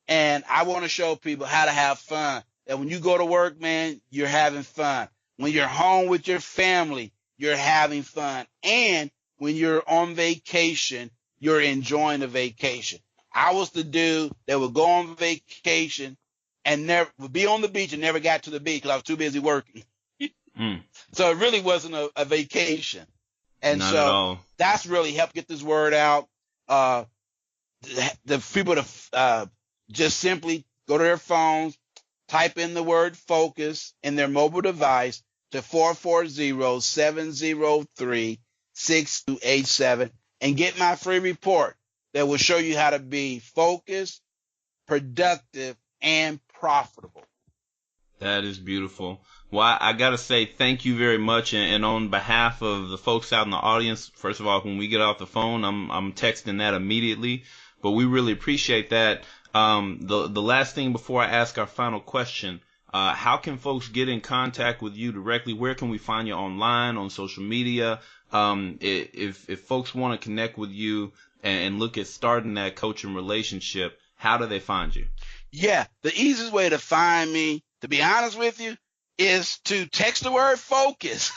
Speaker 2: And I want to show people how to have fun. That when you go to work, man, you're having fun. When you're home with your family, you're having fun. And when you're on vacation, you're enjoying the vacation. I was the dude that would go on vacation and never would be on the beach and never got to the beach because I was too busy working. So it really wasn't a vacation. And
Speaker 1: Not at all.
Speaker 2: That's really helped get this word out. The people to just simply go to their phones, type in the word focus in their mobile device to 440-703-6287 and get my free report that will show you how to be focused, productive, and profitable.
Speaker 1: That is beautiful. Well, I got to say thank you very much. And on behalf of the folks out in the audience, first of all, when we get off the phone, I'm texting that immediately. But we really appreciate that. The last thing before I ask our final question, how can folks get in contact with you directly? Where can we find you online, on social media? If folks want to connect with you and look at starting that coaching relationship, how do they find you?
Speaker 2: Yeah, the easiest way to find me, to be honest with you, is to text the word focus.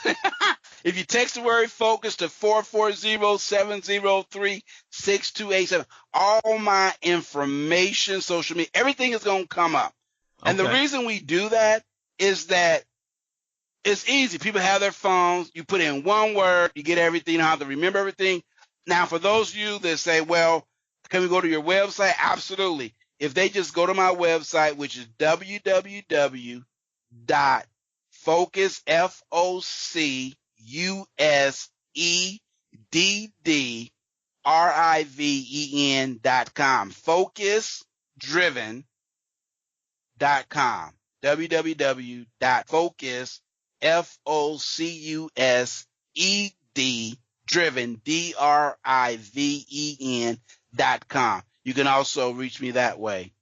Speaker 2: If you text the word focus to 440-703-6287, all my information, social media, everything is going to come up. And the reason we do that is that it's easy. People have their phones. You put in one word, you get everything. You don't have to remember everything. Now, for those of you that say, well, can we go to your website? Absolutely. If they just go to my website, which is www.focuseddriven.com, focusdriven.com, www.focuseddriven.com. You can also reach me that way.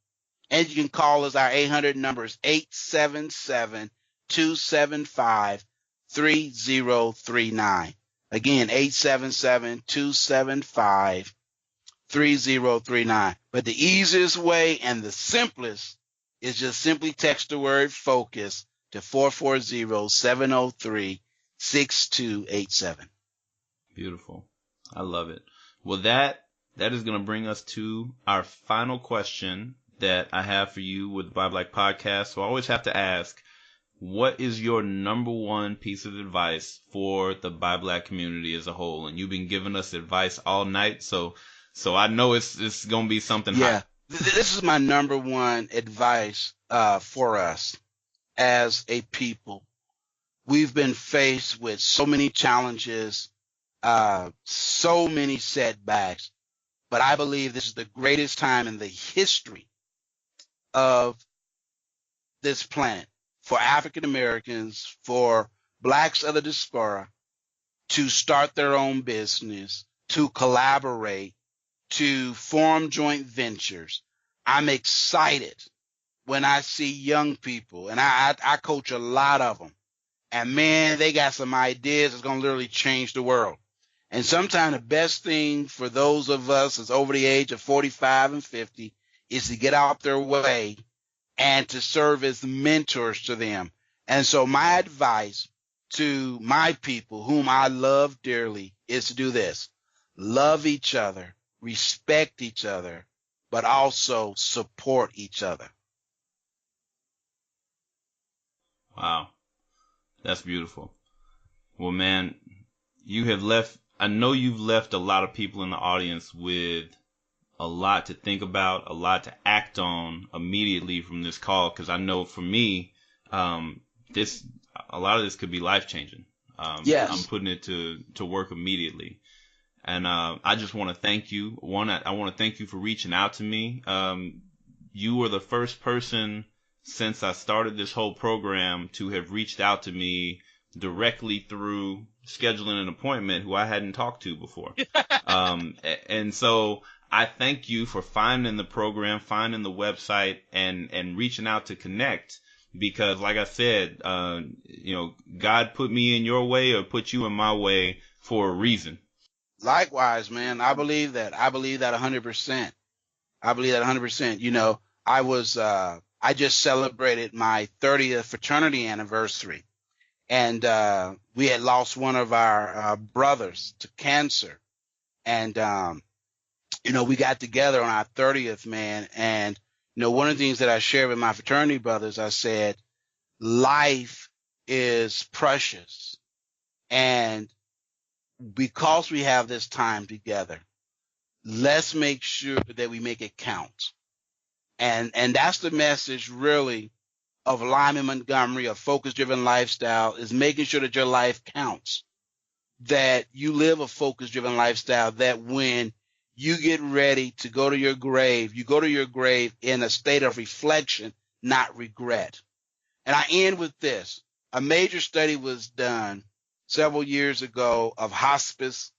Speaker 2: And you can call us. Our 800 number is 877-275-3039. Again, 877-275-3039. But the easiest way and the simplest is just simply text the word focus to 440-703-6287.
Speaker 1: Beautiful. I love it. Well, that is going to bring us to our final question that I have for you with the Buy Black podcast. So I always have to ask, what is your number one piece of advice for the Buy Black community as a whole? And you've been giving us advice all night, so I know it's going to be something hot.
Speaker 2: This is my number one advice for us as a people. We've been faced with so many challenges, so many setbacks, but I believe this is the greatest time in the history of this planet for African Americans, for blacks of the diaspora, to start their own business, to collaborate, to form joint ventures. I'm excited when I see young people, and I coach a lot of them, and man, they got some ideas that's going to literally change the world. And sometimes the best thing for those of us that's over the age of 45 and 50 is to get out their way and to serve as mentors to them. And so my advice to my people, whom I love dearly, is to do this. Love each other, respect each other, but also support each other.
Speaker 1: Wow. That's beautiful. Well, man, I know you've left a lot of people in the audience with a lot to think about, a lot to act on immediately from this call, because I know for me, a lot of this could be life changing.
Speaker 2: Yes.
Speaker 1: I'm putting it to work immediately. And I just want to thank you. I want to thank you for reaching out to me. You were the first person since I started this whole program to have reached out to me directly through scheduling an appointment who I hadn't talked to before. And so I thank you for finding the program, finding the website, and reaching out to connect. Because, like I said, God put me in your way or put you in my way for a reason.
Speaker 2: Likewise, man. I believe that. I believe that 100%. I believe that 100%. I just celebrated my 30th fraternity anniversary, and we had lost one of our brothers to cancer. And, we got together on our 30th, man. And, one of the things that I shared with my fraternity brothers, I said, life is precious. And because we have this time together, let's make sure that we make it count. And that's the message really of Lyman Montgomery, a focus-driven lifestyle, is making sure that your life counts, that you live a focus-driven lifestyle, that when you get ready to go to your grave, you go to your grave in a state of reflection, not regret. And I end with this. A major study was done several years ago of hospice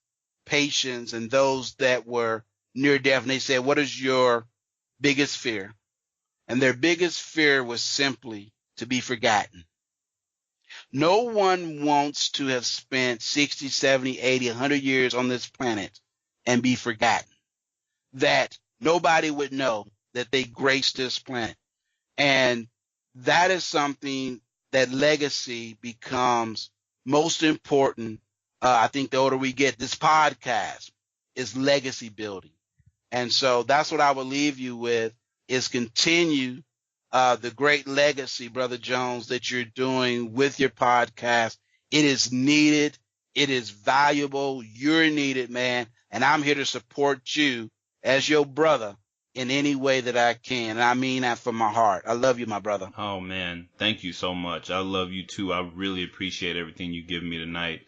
Speaker 2: patients and those that were near death. And they said, what is your biggest fear? And their biggest fear was simply to be forgotten. No one wants to have spent 60, 70, 80, 100 years on this planet and be forgotten. That nobody would know that they graced this planet. And that is something that legacy becomes most important. I think the older we get, this podcast is legacy building. And so that's what I will leave you with, is continue the great legacy, Brother Jones, that you're doing with your podcast. It is needed. It is valuable. You're needed, man. And I'm here to support you as your brother in any way that I can. And I mean that from my heart. I love you, my brother.
Speaker 1: Oh, man. Thank you so much. I love you, too. I really appreciate everything you've given me tonight.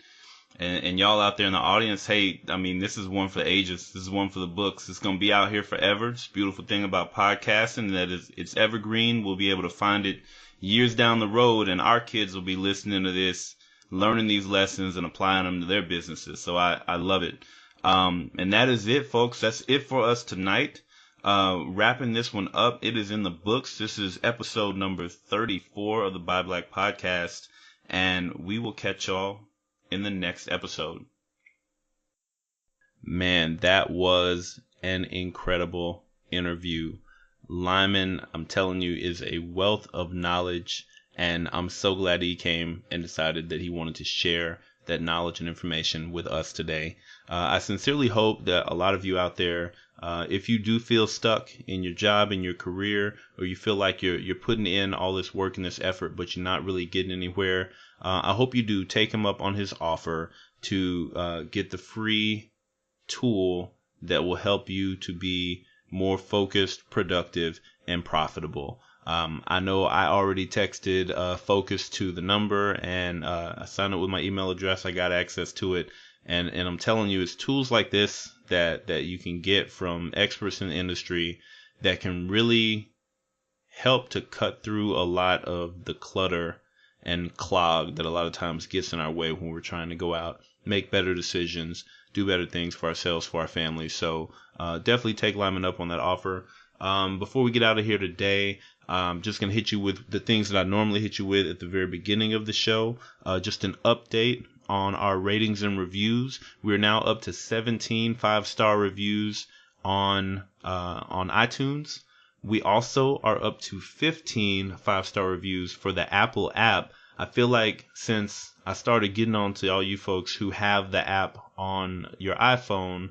Speaker 1: And y'all out there in the audience, hey, I mean, this is one for the ages. This is one for the books. It's going to be out here forever. It's a beautiful thing about podcasting that it's evergreen. We'll be able to find it years down the road, and our kids will be listening to this, learning these lessons and applying them to their businesses. So I love it. And that is it, folks. That's it for us tonight. Wrapping this one up, it is in the books. This is episode number 34 of the Buy Black podcast, and we will catch y'all in the next episode. Man, that was an incredible interview. Lyman, I'm telling you, is a wealth of knowledge, and I'm so glad he came and decided that he wanted to share that knowledge and information with us today. I sincerely hope that a lot of you out there, if you do feel stuck in your job, in your career, or you feel like you're putting in all this work and this effort, but you're not really getting anywhere, I hope you do take him up on his offer to get the free tool that will help you to be more focused, productive, and profitable. I know I already texted focus to the number, and I signed up with my email address. I got access to it. And I'm telling you, it's tools like this that you can get from experts in the industry that can really help to cut through a lot of the clutter and clog that a lot of times gets in our way when we're trying to go out, make better decisions, do better things for ourselves, for our families. So definitely take Lyman up on that offer. Before we get out of here today, I'm just going to hit you with the things that I normally hit you with at the very beginning of the show. Just an update on our ratings and reviews. We're now up to 17 5-star reviews on iTunes. We also are up to 15 5-star reviews for the Apple app. I feel like since I started getting on to all you folks who have the app on your iPhone,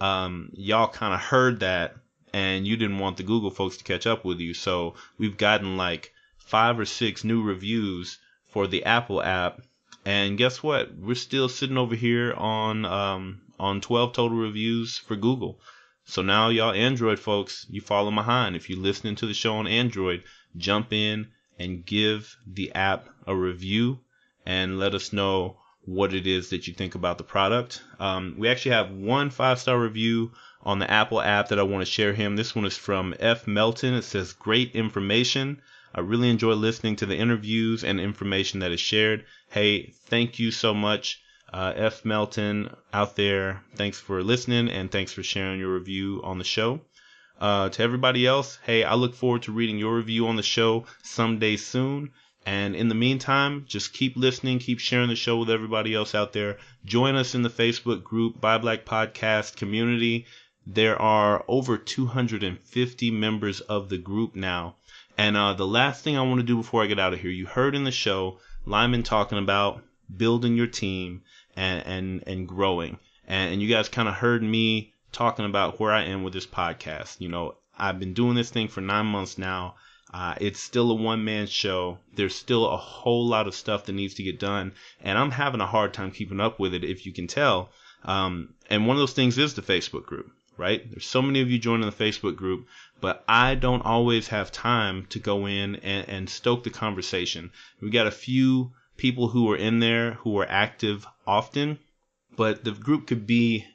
Speaker 1: y'all kind of heard that and you didn't want the Google folks to catch up with you. So we've gotten like 5 or 6 new reviews for the Apple app. And guess what? We're still sitting over here on 12 total reviews for Google. So now y'all Android folks, you falling behind. If you're listening to the show on Android, jump in and give the app a review and let us know what it is that you think about the product. We actually have one 5-star review on the Apple app that I want to share him. This one is from F. Melton. It says, great information. I really enjoy listening to the interviews and information that is shared. Hey, thank you so much. F. Melton out there, thanks for listening and thanks for sharing your review on the show. To everybody else, hey, I look forward to reading your review on the show someday soon. And in the meantime, just keep listening, keep sharing the show with everybody else out there. Join us in the Facebook group, Buy Black Podcast community. There are over 250 members of the group now. And the last thing I want to do before I get out of here, you heard in the show Lyman talking about building your team and growing. And you guys kind of heard me talking about where I am with this podcast. You know, I've been doing this thing for 9 months now. It's still a one-man show. There's still a whole lot of stuff that needs to get done, and I'm having a hard time keeping up with it, if you can tell. And one of those things is the Facebook group, right? There's so many of you joining the Facebook group, but I don't always have time to go in and stoke the conversation. We got a few people who are in there who are active often, but the group could be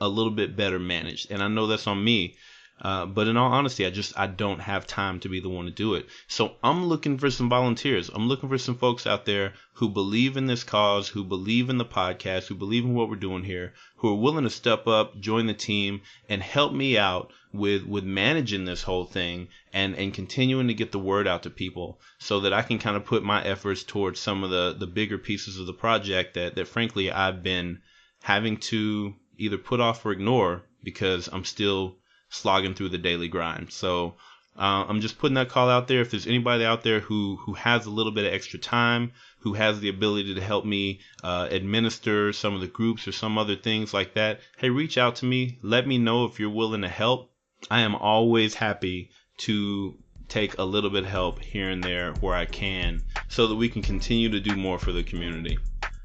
Speaker 1: a little bit better managed, and I know that's on me. But in all honesty, I don't have time to be the one to do it. So I'm looking for some volunteers. I'm looking for some folks out there who believe in this cause, who believe in the podcast, who believe in what we're doing here, who are willing to step up, join the team, and help me out with managing this whole thing and continuing to get the word out to people so that I can kind of put my efforts towards some of the bigger pieces of the project that frankly I've been having to either put off or ignore because I'm still slogging through the daily grind. So I'm just putting that call out there. If there's anybody out there who has a little bit of extra time, who has the ability to help me administer some of the groups or some other things like that, hey, reach out to me. Let me know if you're willing to help. I am always happy to take a little bit of help here and there where I can so that we can continue to do more for the community.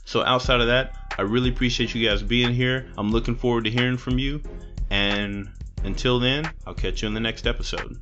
Speaker 1: So outside of that, I really appreciate you guys being here. I'm looking forward to hearing from you. And until then, I'll catch you in the next episode.